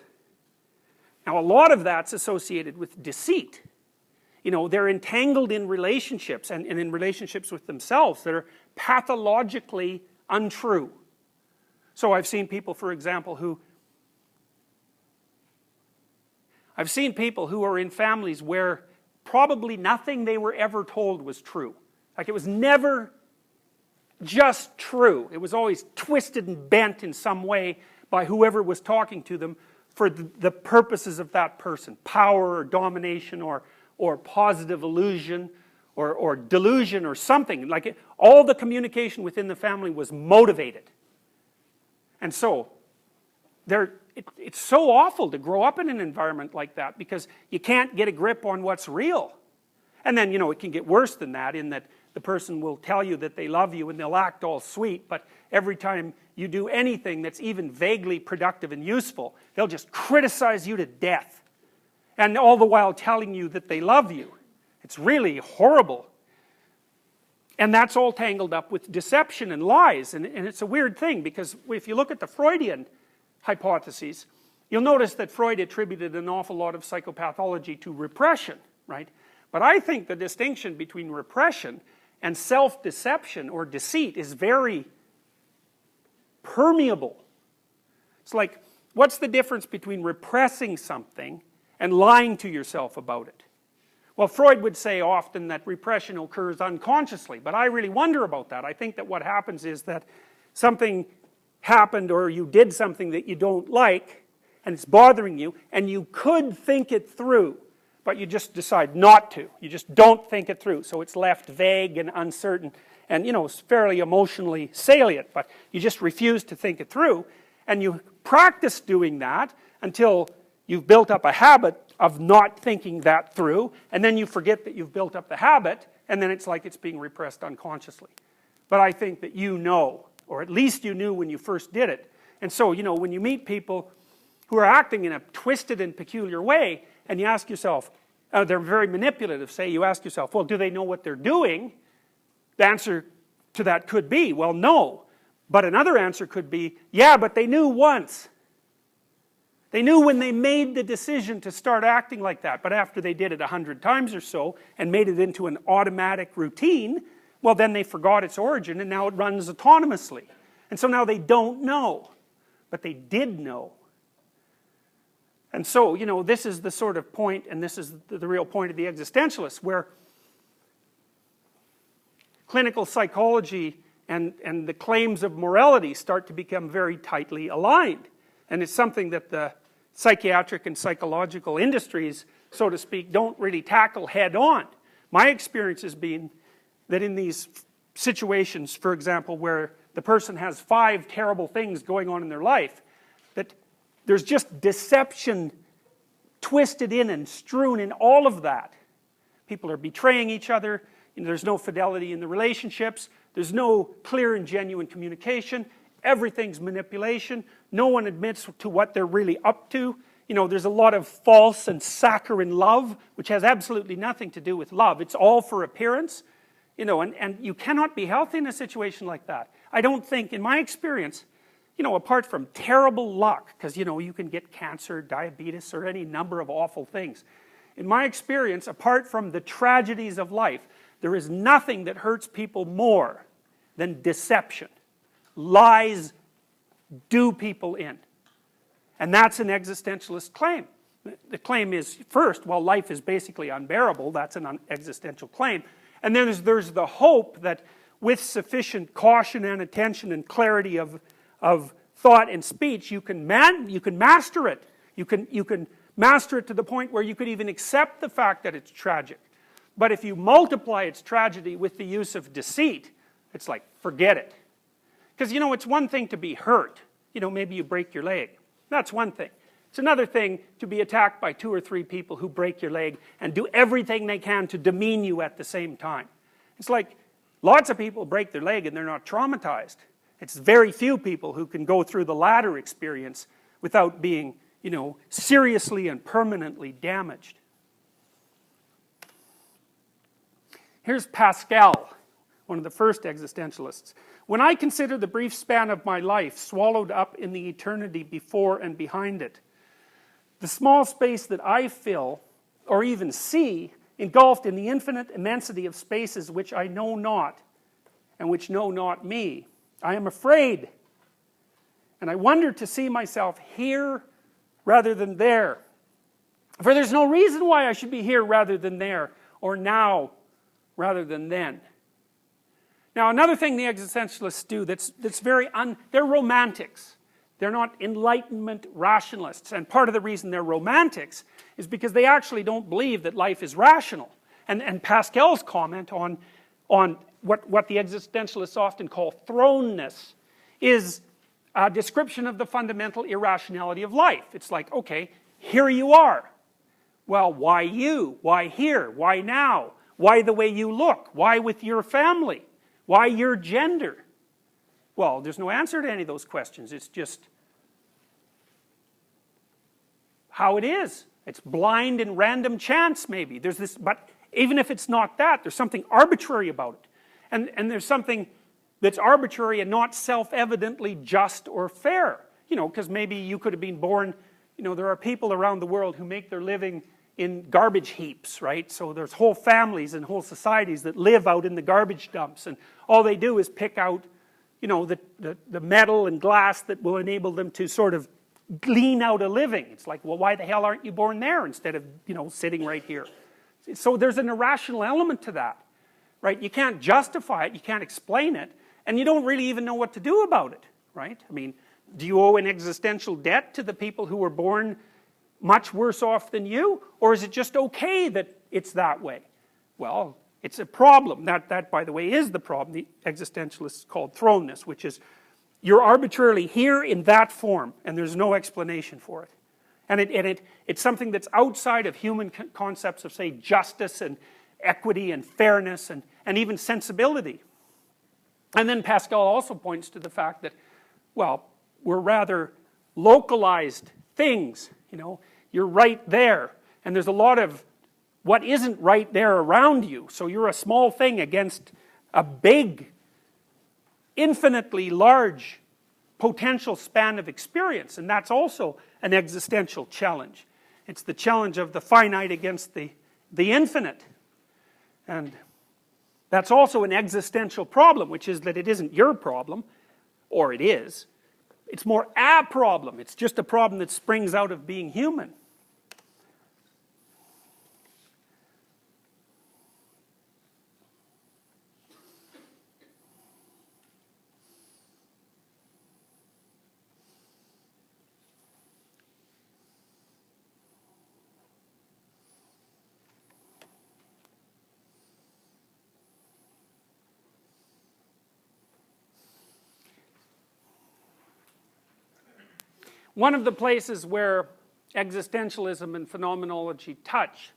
Now, a lot of that's associated with deceit. You know, they're entangled in relationships and in relationships with themselves that are pathologically untrue. So I've seen people, for example, who are in families where probably nothing they were ever told was true. Like, it was never just true. It was always twisted and bent in some way by whoever was talking to them for the purposes of that person. Power or domination or positive illusion or delusion or something. Like, all the communication within the family was motivated. And so, it's so awful to grow up in an environment like that because you can't get a grip on what's real. And then, you know, it can get worse than that in that the person will tell you that they love you and they'll act all sweet, but every time you do anything that's even vaguely productive and useful, they'll just criticize you to death. And all the while telling you that they love you. It's really horrible. And that's all tangled up with deception and lies. And it's a weird thing because if you look at the Freudian hypotheses, you'll notice that Freud attributed an awful lot of psychopathology to repression, right? But I think the distinction between repression and self-deception or deceit is very permeable. It's like, what's the difference between repressing something and lying to yourself about it? Well, Freud would say often that repression occurs unconsciously, but I really wonder about that. I think that what happens is that something happened or you did something that you don't like and it's bothering you and you could think it through, but you just decide not to. You just don't think it through, so it's left vague and uncertain and, you know, it's fairly emotionally salient, but you just refuse to think it through, and you practice doing that until you've built up a habit of not thinking that through, and then you forget that you've built up the habit, and then it's like it's being repressed unconsciously. But I think that you know, or at least you knew when you first did it. And so, you know, when you meet people who are acting in a twisted and peculiar way, and you ask yourself, they're very manipulative, say, you ask yourself, well, do they know what they're doing? The answer to that could be, well, no. But another answer could be, yeah, but they knew once. They knew when they made the decision to start acting like that, but after they did it 100 times or so and made it into an automatic routine, well, then they forgot its origin and now it runs autonomously. And so now they don't know, but they did know. And so, you know, this is the sort of point, and this is the real point of the existentialists, where clinical psychology and the claims of morality start to become very tightly aligned. And it's something that the psychiatric and psychological industries, so to speak, don't really tackle head on. My experience has been that in these situations, for example, where the person has 5 terrible things going on in their life, that there's just deception twisted in and strewn in all of that. People are betraying each other, you know, there's no fidelity in the relationships, there's no clear and genuine communication, everything's manipulation, no one admits to what they're really up to. You know, there's a lot of false and saccharine love, which has absolutely nothing to do with love. It's all for appearance, you know, and you cannot be healthy in a situation like that. I don't think, in my experience, you know, apart from terrible luck, because, you know, you can get cancer, diabetes, or any number of awful things. In my experience, apart from the tragedies of life, there is nothing that hurts people more than deception. Lies do people in. And that's an existentialist claim. The claim is, first, well, life is basically unbearable. That's an existential claim. And then there's the hope that with sufficient caution and attention and clarity of thought and speech, you can master it. You can master it to the point where you could even accept the fact that it's tragic. But if you multiply its tragedy with the use of deceit, it's like, forget it. Because, you know, it's one thing to be hurt. You know, maybe you break your leg. That's one thing. It's another thing to be attacked by 2 or 3 people who break your leg and do everything they can to demean you at the same time. It's like, lots of people break their leg and they're not traumatized. It's very few people who can go through the latter experience without being, you know, seriously and permanently damaged. Here's Pascal, one of the first existentialists. When I consider the brief span of my life swallowed up in the eternity before and behind it, the small space that I fill, or even see, engulfed in the infinite immensity of spaces which I know not, and which know not me, I am afraid, and I wonder to see myself here rather than there. For there's no reason why I should be here rather than there, or now rather than then. Now, another thing the existentialists do that's very they're romantics. They're not Enlightenment rationalists. And part of the reason they're romantics is because they actually don't believe that life is rational. And Pascal's comment on what the existentialists often call thrownness is a description of the fundamental irrationality of life. It's like, okay, here you are. Well, why you? Why here? Why now? Why the way you look? Why with your family? Why your gender? Well, there's no answer to any of those questions. It's just how it is. It's blind and random chance, maybe. There's this, but even if it's not that, there's something arbitrary about it. And there's something that's arbitrary and not self-evidently just or fair. You know, because maybe you could have been born, you know, there are people around the world who make their living in garbage heaps, right? So there's whole families and whole societies that live out in the garbage dumps, and all they do is pick out, you know, the metal and glass that will enable them to sort of glean out a living. It's like, well, why the hell aren't you born there instead of, you know, sitting right here? So there's an irrational element to that, right? You can't justify it, you can't explain it, and you don't really even know what to do about it, right? I mean, do you owe an existential debt to the people who were born much worse off than you? Or is it just okay that it's that way? Well, it's a problem. That, by the way, is the problem the existentialists called thrownness, which is you're arbitrarily here in that form, and there's no explanation for it. And it's something that's outside of human concepts of, say, justice and equity and fairness and even sensibility. And then Pascal also points to the fact that, well, we're rather localized things, you know. You're right there, and there's a lot of what isn't right there around you. So you're a small thing against a big infinitely large potential span of experience, and that's also an existential challenge. It's the challenge of the finite against the infinite. And that's also an existential problem, which is that it isn't your problem, or it is. It's more a problem. It's just a problem that springs out of being human. One of the places where existentialism and phenomenology touch,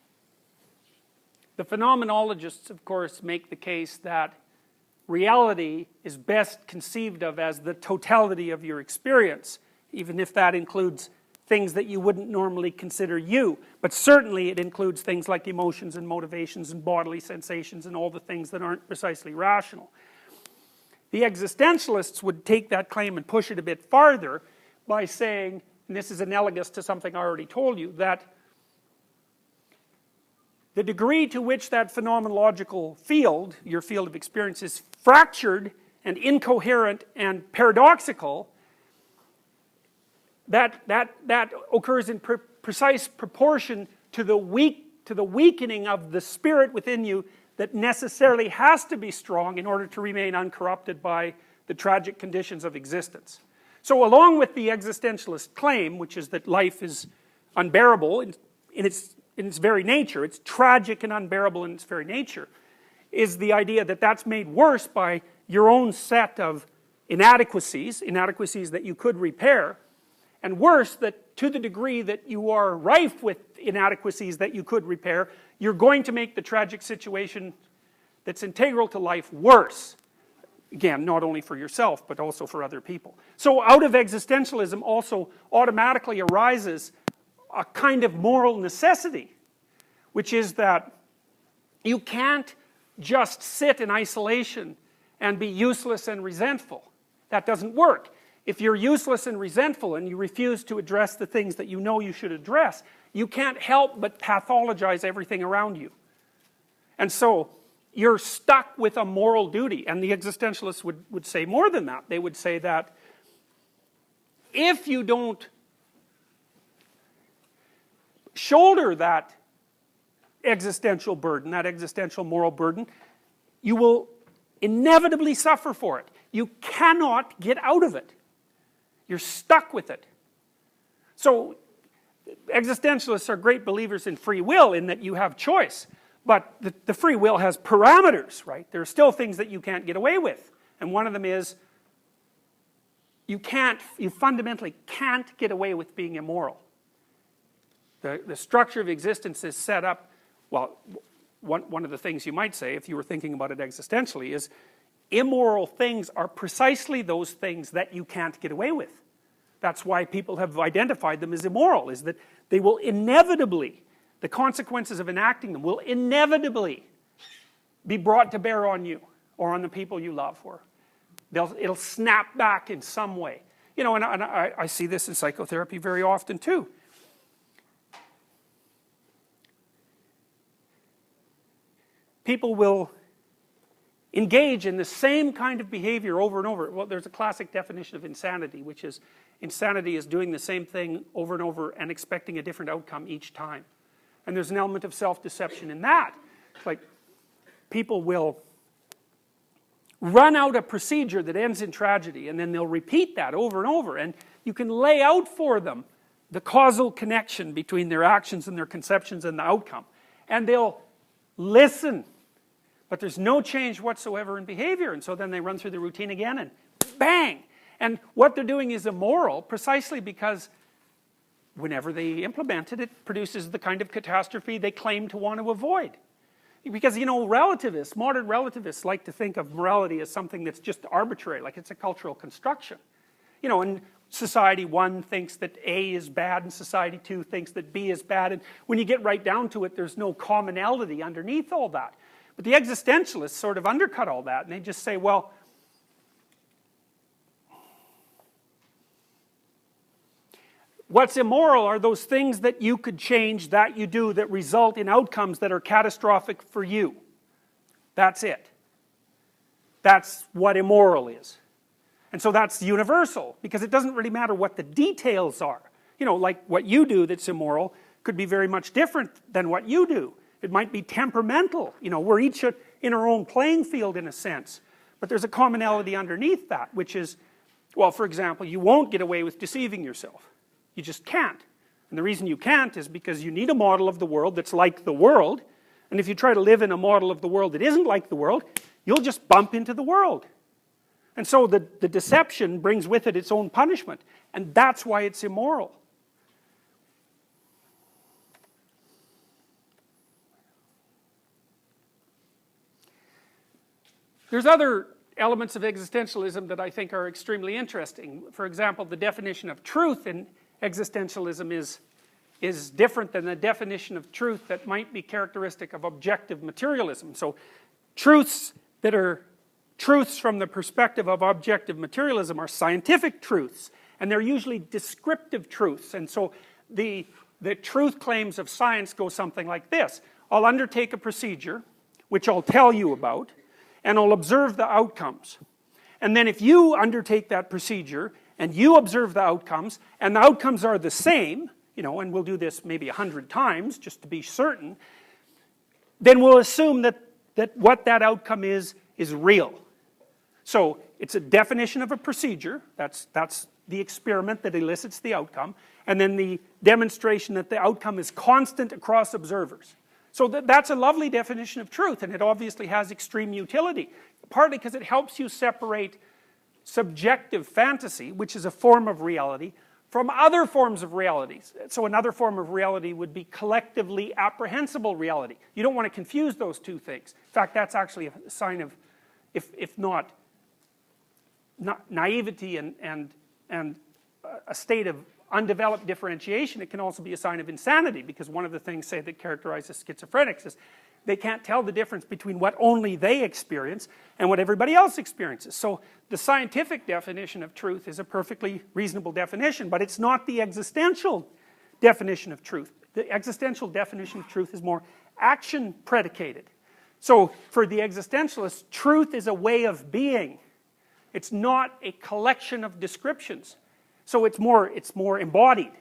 the phenomenologists, of course, make the case that reality is best conceived of as the totality of your experience, even if that includes things that you wouldn't normally consider you. But certainly it includes things like emotions and motivations and bodily sensations and all the things that aren't precisely rational. The existentialists would take that claim and push it a bit farther by saying, and this is analogous to something I already told you, that the degree to which that phenomenological field, your field of experience, is fractured and incoherent and paradoxical, that occurs in precise proportion to the weakening of the spirit within you that necessarily has to be strong in order to remain uncorrupted by the tragic conditions of existence. So along with the existentialist claim, which is that life is unbearable in its very nature, it's tragic and unbearable in its very nature, is the idea that that's made worse by your own set of inadequacies that you could repair, and worse, that to the degree that you are rife with inadequacies that you could repair, you're going to make the tragic situation that's integral to life worse. Again, not only for yourself, but also for other people. So out of existentialism also automatically arises a kind of moral necessity, which is that you can't just sit in isolation and be useless and resentful. That doesn't work. If you're useless and resentful and you refuse to address the things that you know you should address, you can't help but pathologize everything around you. And so you're stuck with a moral duty. And the existentialists would say more than that. They would say that if you don't shoulder that existential burden, that existential moral burden, you will inevitably suffer for it. You cannot get out of it. You're stuck with it. So existentialists are great believers in free will, in that you have choice. But the free will has parameters, right? There are still things that you can't get away with. And one of them is you fundamentally can't get away with being immoral. The structure of existence is set up, well, one of the things you might say, if you were thinking about it existentially, is immoral things are precisely those things that you can't get away with. That's why people have identified them as immoral, is that they will inevitably, the consequences of enacting them will inevitably be brought to bear on you or on the people you love, or it'll snap back in some way. You know, and I see this in psychotherapy very often too. People will engage in the same kind of behavior over and over. Well, there's a classic definition of insanity, which is insanity is doing the same thing over and over and expecting a different outcome each time. And there's an element of self-deception in that. It's like people will run out a procedure that ends in tragedy, and then they'll repeat that over and over, and you can lay out for them the causal connection between their actions and their conceptions and the outcome. And they'll listen, but there's no change whatsoever in behavior, and so then they run through the routine again, and bang! And what they're doing is immoral precisely because whenever they implement it, it produces the kind of catastrophe they claim to want to avoid. Because, you know, relativists, modern relativists like to think of morality as something that's just arbitrary, like it's a cultural construction. You know, and society 1 thinks that A is bad, and society 2 thinks that B is bad, and when you get right down to it, there's no commonality underneath all that. But the existentialists sort of undercut all that, and they just say, well, What's immoral are those things that you could change, that you do, that result in outcomes that are catastrophic for you. That's it. That's what immoral is. And so that's universal, because it doesn't really matter what the details are. You know, like what you do that's immoral could be very much different than what you do. It might be temperamental. You know, we're each in our own playing field in a sense. But there's a commonality underneath that, which is, well, for example, you won't get away with deceiving yourself. You just can't. And the reason you can't is because you need a model of the world that's like the world. And if you try to live in a model of the world that isn't like the world, you'll just bump into the world. And so the deception brings with it its own punishment. And that's why it's immoral. There's other elements of existentialism that I think are extremely interesting. For example, the definition of truth in existentialism is different than the definition of truth that might be characteristic of objective materialism. So truths that are truths from the perspective of objective materialism are scientific truths, and they're usually descriptive truths. And so the truth claims of science go something like this. I'll undertake a procedure, which I'll tell you about, and I'll observe the outcomes. And then if you undertake that procedure, and you observe the outcomes, and the outcomes are the same, you know, and we'll do this maybe 100 times, just to be certain, then we'll assume that what that outcome is real. So, it's a definition of a procedure, that's the experiment that elicits the outcome, and then the demonstration that the outcome is constant across observers. So that's a lovely definition of truth, and it obviously has extreme utility, partly because it helps you separate subjective fantasy, which is a form of reality, from other forms of realities. So another form of reality would be collectively apprehensible reality. You don't want to confuse those two things. In fact, that's actually a sign of, if not naivety and a state of undeveloped differentiation, it can also be a sign of insanity, because one of the things, say, that characterizes schizophrenics is they can't tell the difference between what only they experience and what everybody else experiences. So the scientific definition of truth is a perfectly reasonable definition, but it's not the existential definition of truth. The existential definition of truth is more action predicated. So for the existentialist, truth is a way of being. It's not a collection of descriptions. So it's more embodied,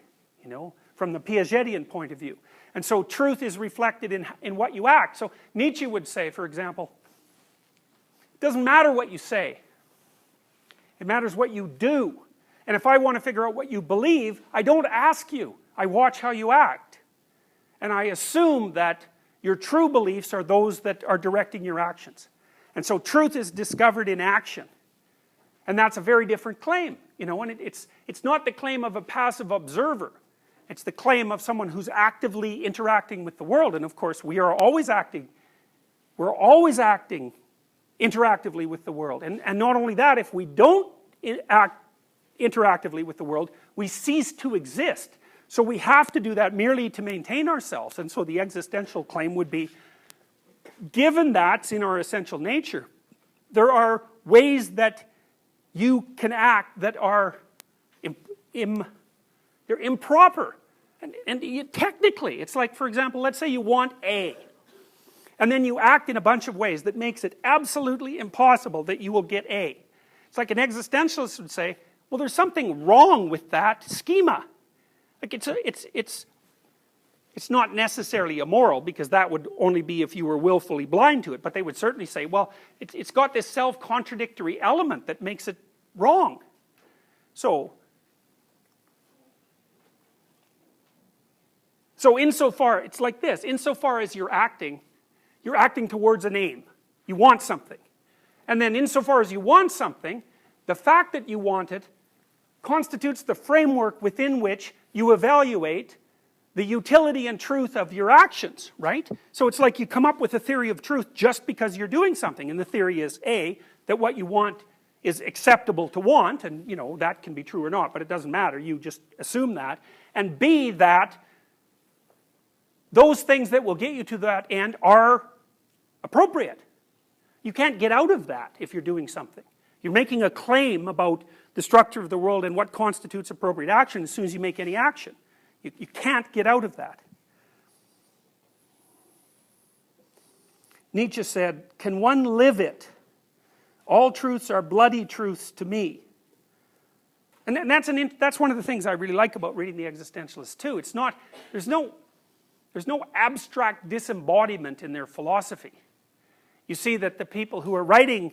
you know, from the Piagetian point of view. And so truth is reflected in what you act. So Nietzsche would say, for example, it doesn't matter what you say. It matters what you do. And if I want to figure out what you believe, I don't ask you. I watch how you act. And I assume that your true beliefs are those that are directing your actions. And so truth is discovered in action. And that's a very different claim, you know, and it's not the claim of a passive observer. It's the claim of someone who's actively interacting with the world. And of course, we're always acting interactively with the world. And not only that, if we don't act interactively with the world, we cease to exist. So we have to do that merely to maintain ourselves. And so the existential claim would be, given that's in our essential nature, there are ways that you can act that are they're improper. And technically, it's like, for example, let's say you want A. And then you act in a bunch of ways that makes it absolutely impossible that you will get A. It's like an existentialist would say, well, there's something wrong with that schema. Like it's not necessarily immoral, because that would only be if you were willfully blind to it. But they would certainly say, well, it's got this self-contradictory element that makes it wrong. So insofar, it's like this, insofar as you're acting towards an aim. You want something. And then insofar as you want something, the fact that you want it constitutes the framework within which you evaluate the utility and truth of your actions, right? So it's like you come up with a theory of truth just because you're doing something, and the theory is A, that what you want is acceptable to want, and you know, that can be true or not, but it doesn't matter, you just assume that, and B, that those things that will get you to that end are appropriate. You can't get out of that if you're doing something. You're making a claim about the structure of the world and what constitutes appropriate action as soon as you make any action. You can't get out of that. Nietzsche said, "Can one live it? All truths are bloody truths to me." And that's one of the things I really like about reading the Existentialists too. It's not, there's no abstract disembodiment in their philosophy. You see that the people who are writing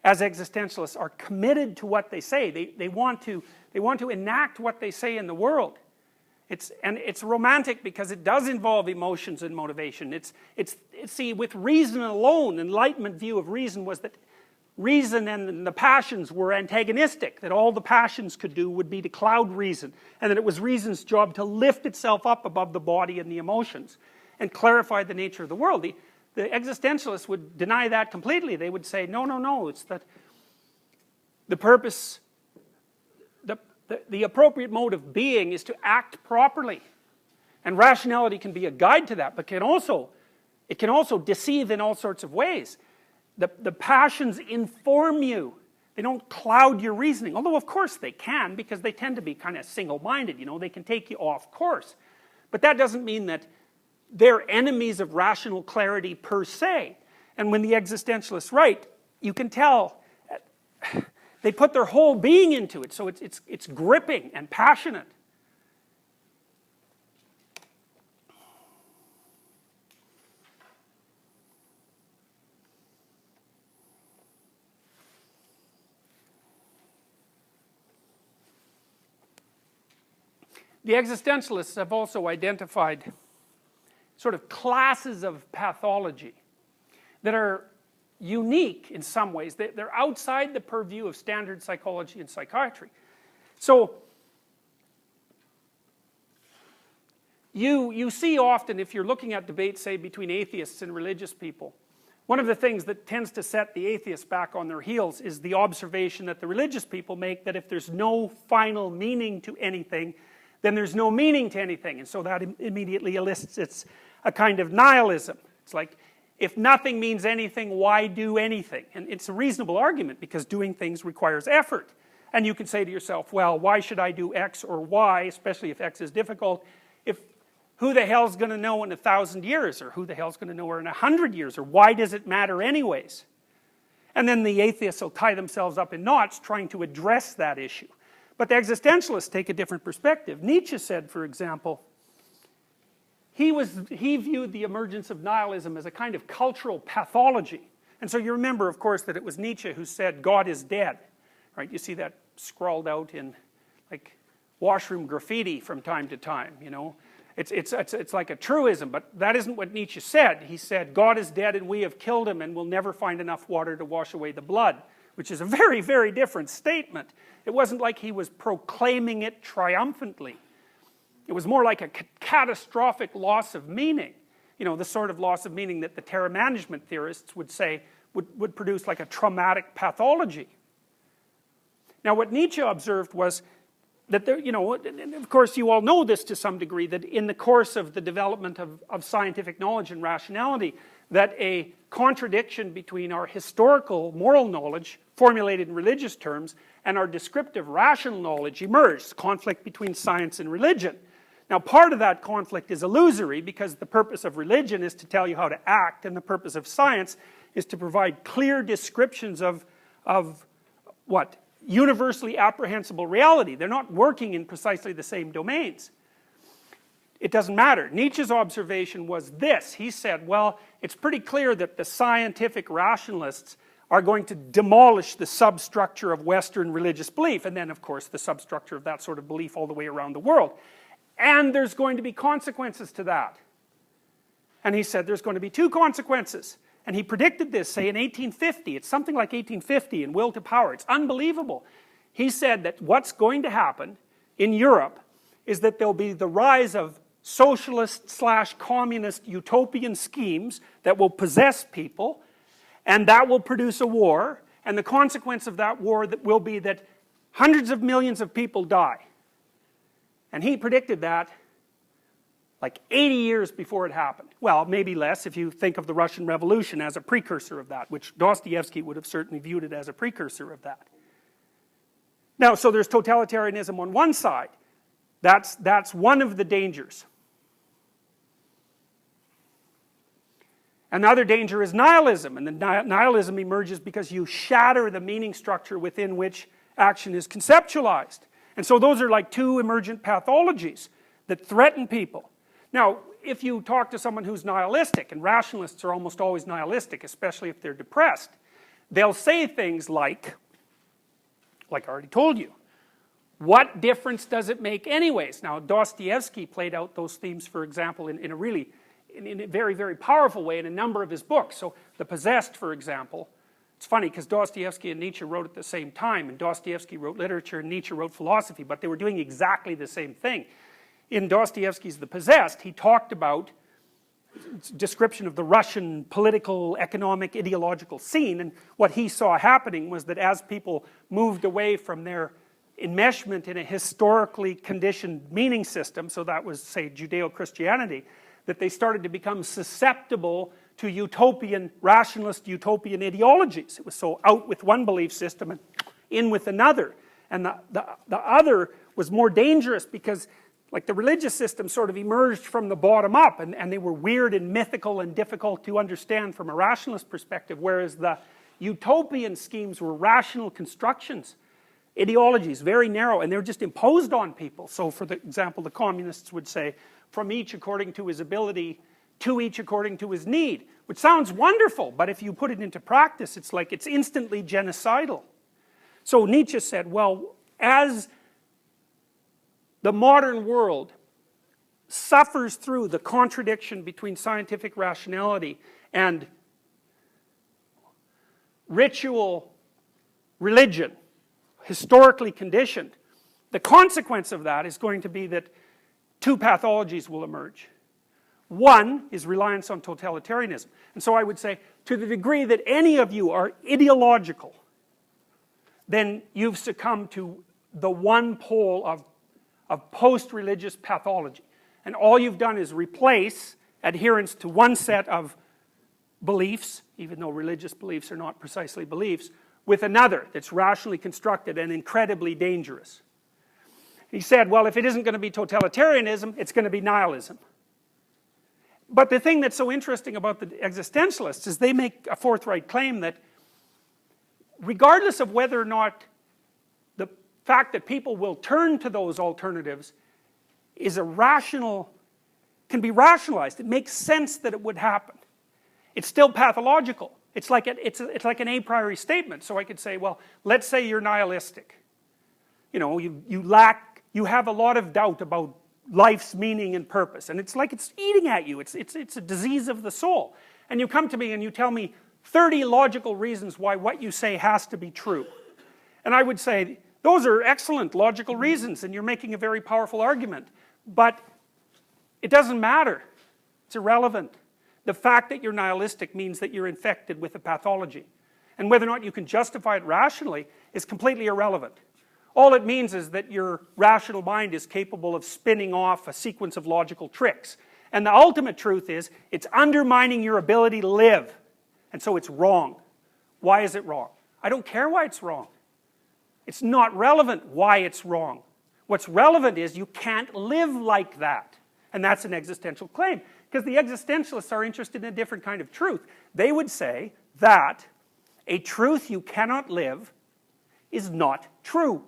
as existentialists are committed to what they say. They want to enact what they say in the world. It's romantic because it does involve emotions and motivation. See, with reason alone, Enlightenment view of reason was that reason and the passions were antagonistic, that all the passions could do would be to cloud reason, and that it was reason's job to lift itself up above the body and the emotions and clarify the nature of the world. The existentialists would deny that completely. They would say, no, it's that the purpose, the appropriate mode of being is to act properly. And rationality can be a guide to that, but it can also deceive in all sorts of ways. The passions inform you. They don't cloud your reasoning, although of course they can, because they tend to be kind of single-minded, you know, they can take you off course. But that doesn't mean that they're enemies of rational clarity per se. And when the existentialists write, you can tell they put their whole being into it, so it's gripping and passionate. The existentialists have also identified sort of classes of pathology that are unique in some ways. They're outside the purview of standard psychology and psychiatry. So you see often, if you're looking at debates, say, between atheists and religious people, one of the things that tends to set the atheists back on their heels is the observation that the religious people make that if there's no final meaning to anything, then there's no meaning to anything. And so that immediately elicits a kind of nihilism. It's like, if nothing means anything, why do anything? And it's a reasonable argument because doing things requires effort. And you can say to yourself, well, why should I do X or Y, especially if X is difficult, if who the hell's going to know in 1,000 years, or who the hell's going to know in 100 years, or why does it matter anyways? And then the atheists will tie themselves up in knots trying to address that issue. But the existentialists take a different perspective. Nietzsche said, for example, he viewed the emergence of nihilism as a kind of cultural pathology. And so you remember, of course, that it was Nietzsche who said, God is dead. Right? You see that scrawled out in like washroom graffiti from time to time, you know. It's like a truism, but that isn't what Nietzsche said. He said, God is dead and we have killed him and we'll never find enough water to wash away the blood, which is a very, very different statement. It wasn't like he was proclaiming it triumphantly. It was more like a catastrophic loss of meaning. You know, the sort of loss of meaning that the terror management theorists would say would produce like a traumatic pathology. Now what Nietzsche observed was that there, you know, and of course you all know this to some degree, that in the course of the development of scientific knowledge and rationality, that a contradiction between our historical moral knowledge, formulated in religious terms, and our descriptive rational knowledge emerged, conflict between science and religion. Now part of that conflict is illusory because the purpose of religion is to tell you how to act, and the purpose of science is to provide clear descriptions of what? Universally apprehensible reality. They're not working in precisely the same domains. It doesn't matter. Nietzsche's observation was this. He said, well, it's pretty clear that the scientific rationalists are going to demolish the substructure of Western religious belief, and then, of course, the substructure of that sort of belief all the way around the world. And there's going to be consequences to that. And he said there's going to be two consequences. And he predicted this, say, in 1850. It's something like 1850 in Will to Power. It's unbelievable. He said that what's going to happen in Europe is that there'll be the rise of socialist/communist utopian schemes that will possess people, and that will produce a war, and the consequence of that war will be that hundreds of millions of people die. And he predicted that like 80 years before it happened. Well, maybe less if you think of the Russian Revolution as a precursor of that, which Dostoevsky would have certainly viewed it as a precursor of that. Now, so there's totalitarianism on one side. That's one of the dangers. Another danger is nihilism, and the nihilism emerges because you shatter the meaning structure within which action is conceptualized. And so those are like two emergent pathologies that threaten people. Now, if you talk to someone who's nihilistic, and rationalists are almost always nihilistic, especially if they're depressed, they'll say things like I already told you, what difference does it make anyways? Now, Dostoevsky played out those themes, for example, in a very, very powerful way in a number of his books. So, The Possessed, for example, it's funny because Dostoevsky and Nietzsche wrote at the same time, and Dostoevsky wrote literature and Nietzsche wrote philosophy, but they were doing exactly the same thing. In Dostoevsky's The Possessed, he talked about description of the Russian political, economic, ideological scene, and what he saw happening was that as people moved away from their enmeshment in a historically conditioned meaning system, so that was, say, Judeo-Christianity, that they started to become susceptible to rationalist utopian ideologies. It was so out with one belief system and in with another. And the other was more dangerous because like the religious system sort of emerged from the bottom up, and they were weird and mythical and difficult to understand from a rationalist perspective, whereas the utopian schemes were rational constructions, ideologies, very narrow, and they were just imposed on people. So for example, the communists would say, from each according to his ability, to each according to his need, which sounds wonderful, but if you put it into practice, it's like it's instantly genocidal. So Nietzsche said, well, as the modern world suffers through the contradiction between scientific rationality and ritual religion, historically conditioned, the consequence of that is going to be that two pathologies will emerge. One is reliance on totalitarianism. And so I would say, to the degree that any of you are ideological, then you've succumbed to the one pole of post-religious pathology. And all you've done is replace adherence to one set of beliefs, even though religious beliefs are not precisely beliefs, with another that's rationally constructed and incredibly dangerous. He said, well, if it isn't going to be totalitarianism, it's going to be nihilism. But the thing that's so interesting about the existentialists is they make a forthright claim that regardless of whether or not the fact that people will turn to those alternatives is can be rationalized. It makes sense that it would happen. It's still pathological. It's like an a priori statement. So I could say, well, let's say you're nihilistic. You know, you have a lot of doubt about life's meaning and purpose, and it's like it's eating at you. It's a disease of the soul. And you come to me and you tell me 30 logical reasons why what you say has to be true. And I would say, those are excellent logical reasons, and you're making a very powerful argument. But it doesn't matter. It's irrelevant. The fact that you're nihilistic means that you're infected with a pathology. And whether or not you can justify it rationally is completely irrelevant. All it means is that your rational mind is capable of spinning off a sequence of logical tricks. And the ultimate truth is, it's undermining your ability to live. And so it's wrong. Why is it wrong? I don't care why it's wrong. It's not relevant why it's wrong. What's relevant is you can't live like that. And that's an existential claim. Because the existentialists are interested in a different kind of truth. They would say that a truth you cannot live is not true.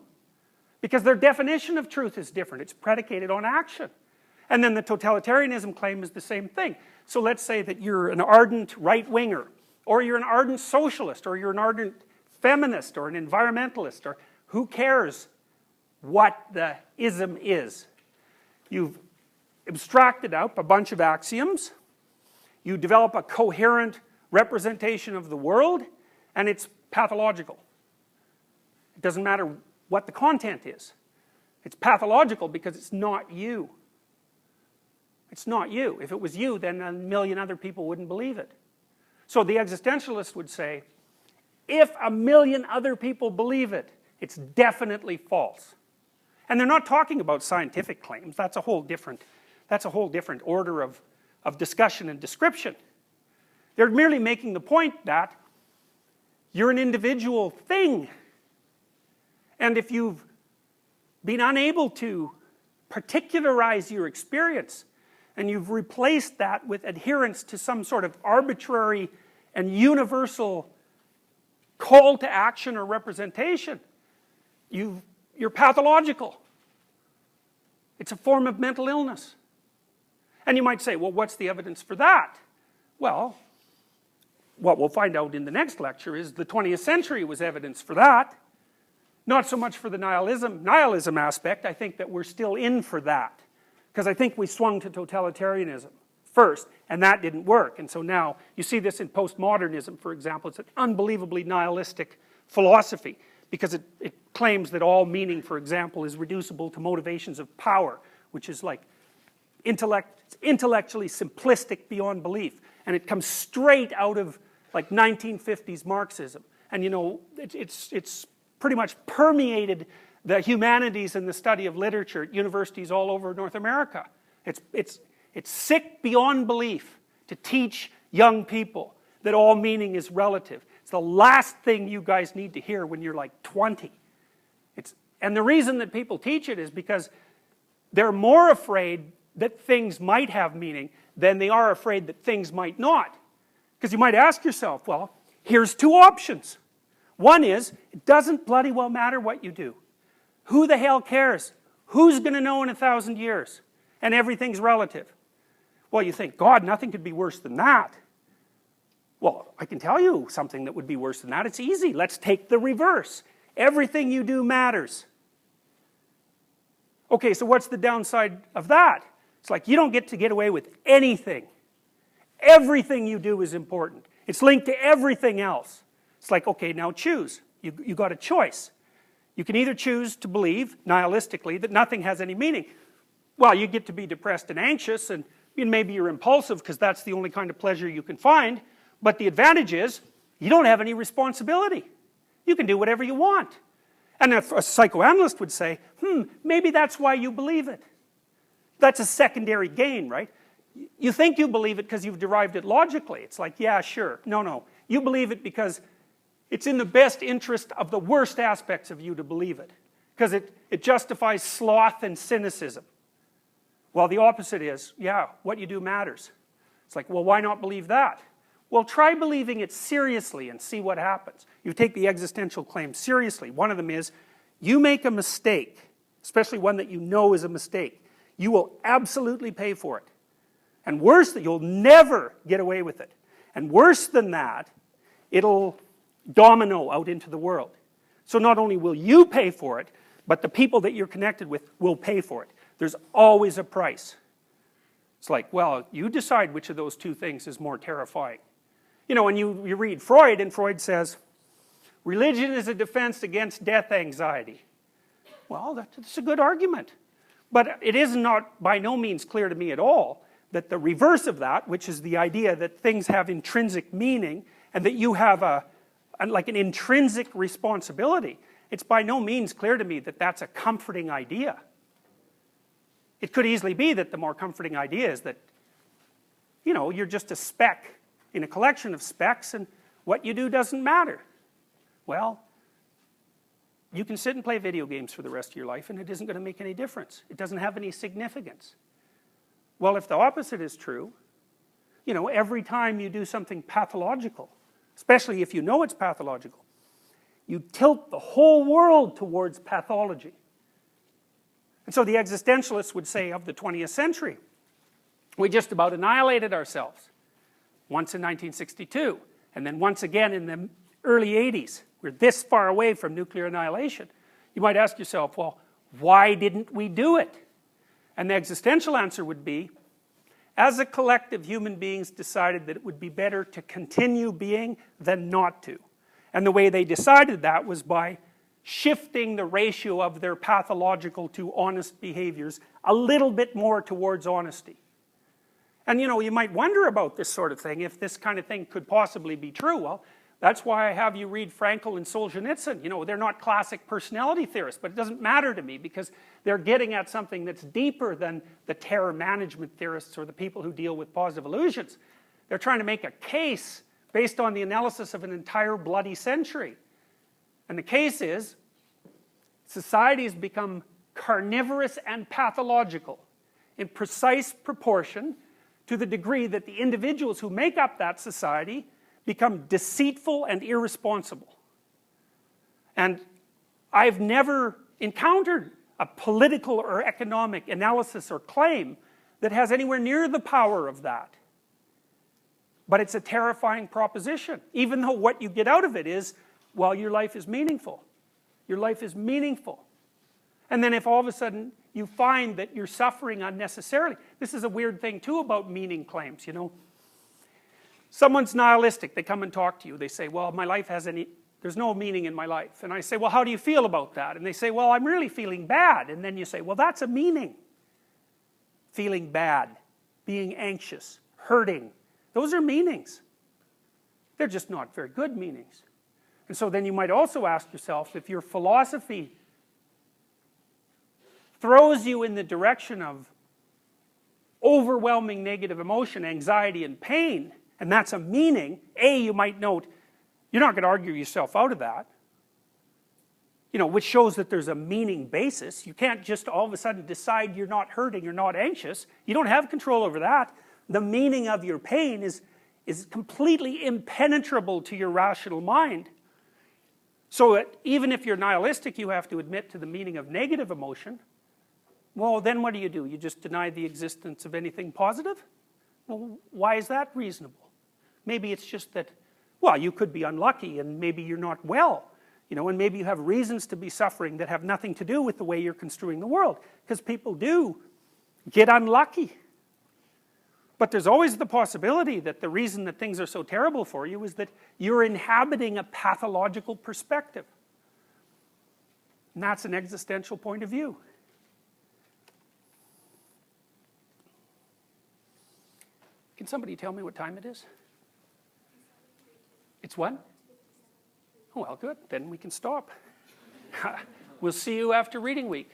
Because their definition of truth is different. It's predicated on action. And then the totalitarianism claim is the same thing. So let's say that you're an ardent right-winger, or you're an ardent socialist, or you're an ardent feminist, or an environmentalist, or who cares what the ism is. You've abstracted out a bunch of axioms, you develop a coherent representation of the world, and it's pathological. It doesn't matter what the content is. It's pathological because it's not you. It's not you. If it was you, then a million other people wouldn't believe it. So the existentialist would say, if a million other people believe it, it's definitely false. And they're not talking about scientific claims. That's a whole different order of discussion and description. They're merely making the point that you're an individual thing. And if you've been unable to particularize your experience, and you've replaced that with adherence to some sort of arbitrary and universal call to action or representation, you're pathological. It's a form of mental illness. And you might say, well, what's the evidence for that? Well, what we'll find out in the next lecture is the 20th century was evidence for that. Not so much for the nihilism aspect. I think that we're still in for that. Because I think we swung to totalitarianism first, and that didn't work. And so now, you see this in postmodernism, for example. It's an unbelievably nihilistic philosophy, because it claims that all meaning, for example, is reducible to motivations of power, which is like intellectually simplistic beyond belief. And it comes straight out of like 1950s Marxism. And you know, it's pretty much permeated the humanities and the study of literature at universities all over North America. It's sick beyond belief to teach young people that all meaning is relative. It's the last thing you guys need to hear when you're like 20. And the reason that people teach it is because they're more afraid that things might have meaning than they are afraid that things might not. Because you might ask yourself, well, here's two options. One is, it doesn't bloody well matter what you do. Who the hell cares? Who's going to know in 1,000 years? And everything's relative. Well, you think, God, nothing could be worse than that. Well, I can tell you something that would be worse than that. It's easy. Let's take the reverse. Everything you do matters. Okay, so what's the downside of that? It's like you don't get to get away with anything. Everything you do is important. It's linked to everything else. It's like, okay, now choose. You got a choice. You can either choose to believe, nihilistically, that nothing has any meaning. Well, you get to be depressed and anxious, and maybe you're impulsive because that's the only kind of pleasure you can find. But the advantage is, you don't have any responsibility. You can do whatever you want. And if a psychoanalyst would say, maybe that's why you believe it. That's a secondary gain, right? You think you believe it because you've derived it logically. It's like, yeah, sure. No. You believe it because it's in the best interest of the worst aspects of you to believe it. Because it justifies sloth and cynicism. Well, the opposite is, yeah, what you do matters. It's like, well, why not believe that? Well, try believing it seriously and see what happens. You take the existential claim seriously. One of them is, you make a mistake, especially one that you know is a mistake, you will absolutely pay for it. And worse, that you'll never get away with it. And worse than that, it'll domino out into the world. So not only will you pay for it, but the people that you're connected with will pay for it. There's always a price. It's like, well, you decide which of those two things is more terrifying. You know, when you read Freud, and Freud says, religion is a defense against death anxiety. Well, that's a good argument. But it is not by no means clear to me at all that the reverse of that, which is the idea that things have intrinsic meaning and that you have like an intrinsic responsibility, it's by no means clear to me that that's a comforting idea. It could easily be that the more comforting idea is that, you know, you're just a speck in a collection of specks and what you do doesn't matter. Well, you can sit and play video games for the rest of your life and it isn't going to make any difference. It doesn't have any significance. Well, if the opposite is true, you know, every time you do something pathological, especially if you know it's pathological, you tilt the whole world towards pathology. And so the existentialists would say of the 20th century, we just about annihilated ourselves. Once in 1962, and then once again in the early 80s. We're this far away from nuclear annihilation. You might ask yourself, well, why didn't we do it? And the existential answer would be, as a collective, human beings decided that it would be better to continue being than not to. And the way they decided that was by shifting the ratio of their pathological to honest behaviors a little bit more towards honesty. And you know, you might wonder about this sort of thing, if this kind of thing could possibly be true. Well, that's why I have you read Frankl and Solzhenitsyn. You know, they're not classic personality theorists, but it doesn't matter to me because they're getting at something that's deeper than the terror management theorists or the people who deal with positive illusions. They're trying to make a case based on the analysis of an entire bloody century. And the case is, societies become carnivorous and pathological in precise proportion to the degree that the individuals who make up that society become deceitful and irresponsible. And I've never encountered a political or economic analysis or claim that has anywhere near the power of that. But it's a terrifying proposition, even though what you get out of it is, well, your life is meaningful. Your life is meaningful. And then if all of a sudden you find that you're suffering unnecessarily, this is a weird thing too about meaning claims, you know. Someone's nihilistic, they come and talk to you, they say, well, my life has there's no meaning in my life. And I say, well, how do you feel about that? And they say, well, I'm really feeling bad. And then you say, well, that's a meaning. Feeling bad, being anxious, hurting, those are meanings. They're just not very good meanings. And so then you might also ask yourself, if your philosophy throws you in the direction of overwhelming negative emotion, anxiety, and pain, and that's a meaning, you might note, you're not going to argue yourself out of that. You know, which shows that there's a meaning basis. You can't just all of a sudden decide you're not hurting or not anxious. You don't have control over that. The meaning of your pain is completely impenetrable to your rational mind. So even if you're nihilistic, you have to admit to the meaning of negative emotion. Well, then what do? You just deny the existence of anything positive? Well, why is that reasonable? Maybe it's just that, well, you could be unlucky and maybe you're not well. You know, and maybe you have reasons to be suffering that have nothing to do with the way you're construing the world. Because people do get unlucky. But there's always the possibility that the reason that things are so terrible for you is that you're inhabiting a pathological perspective. And that's an existential point of view. Can somebody tell me what time it is? It's what? Oh, well, good. Then we can stop. We'll see you after reading week.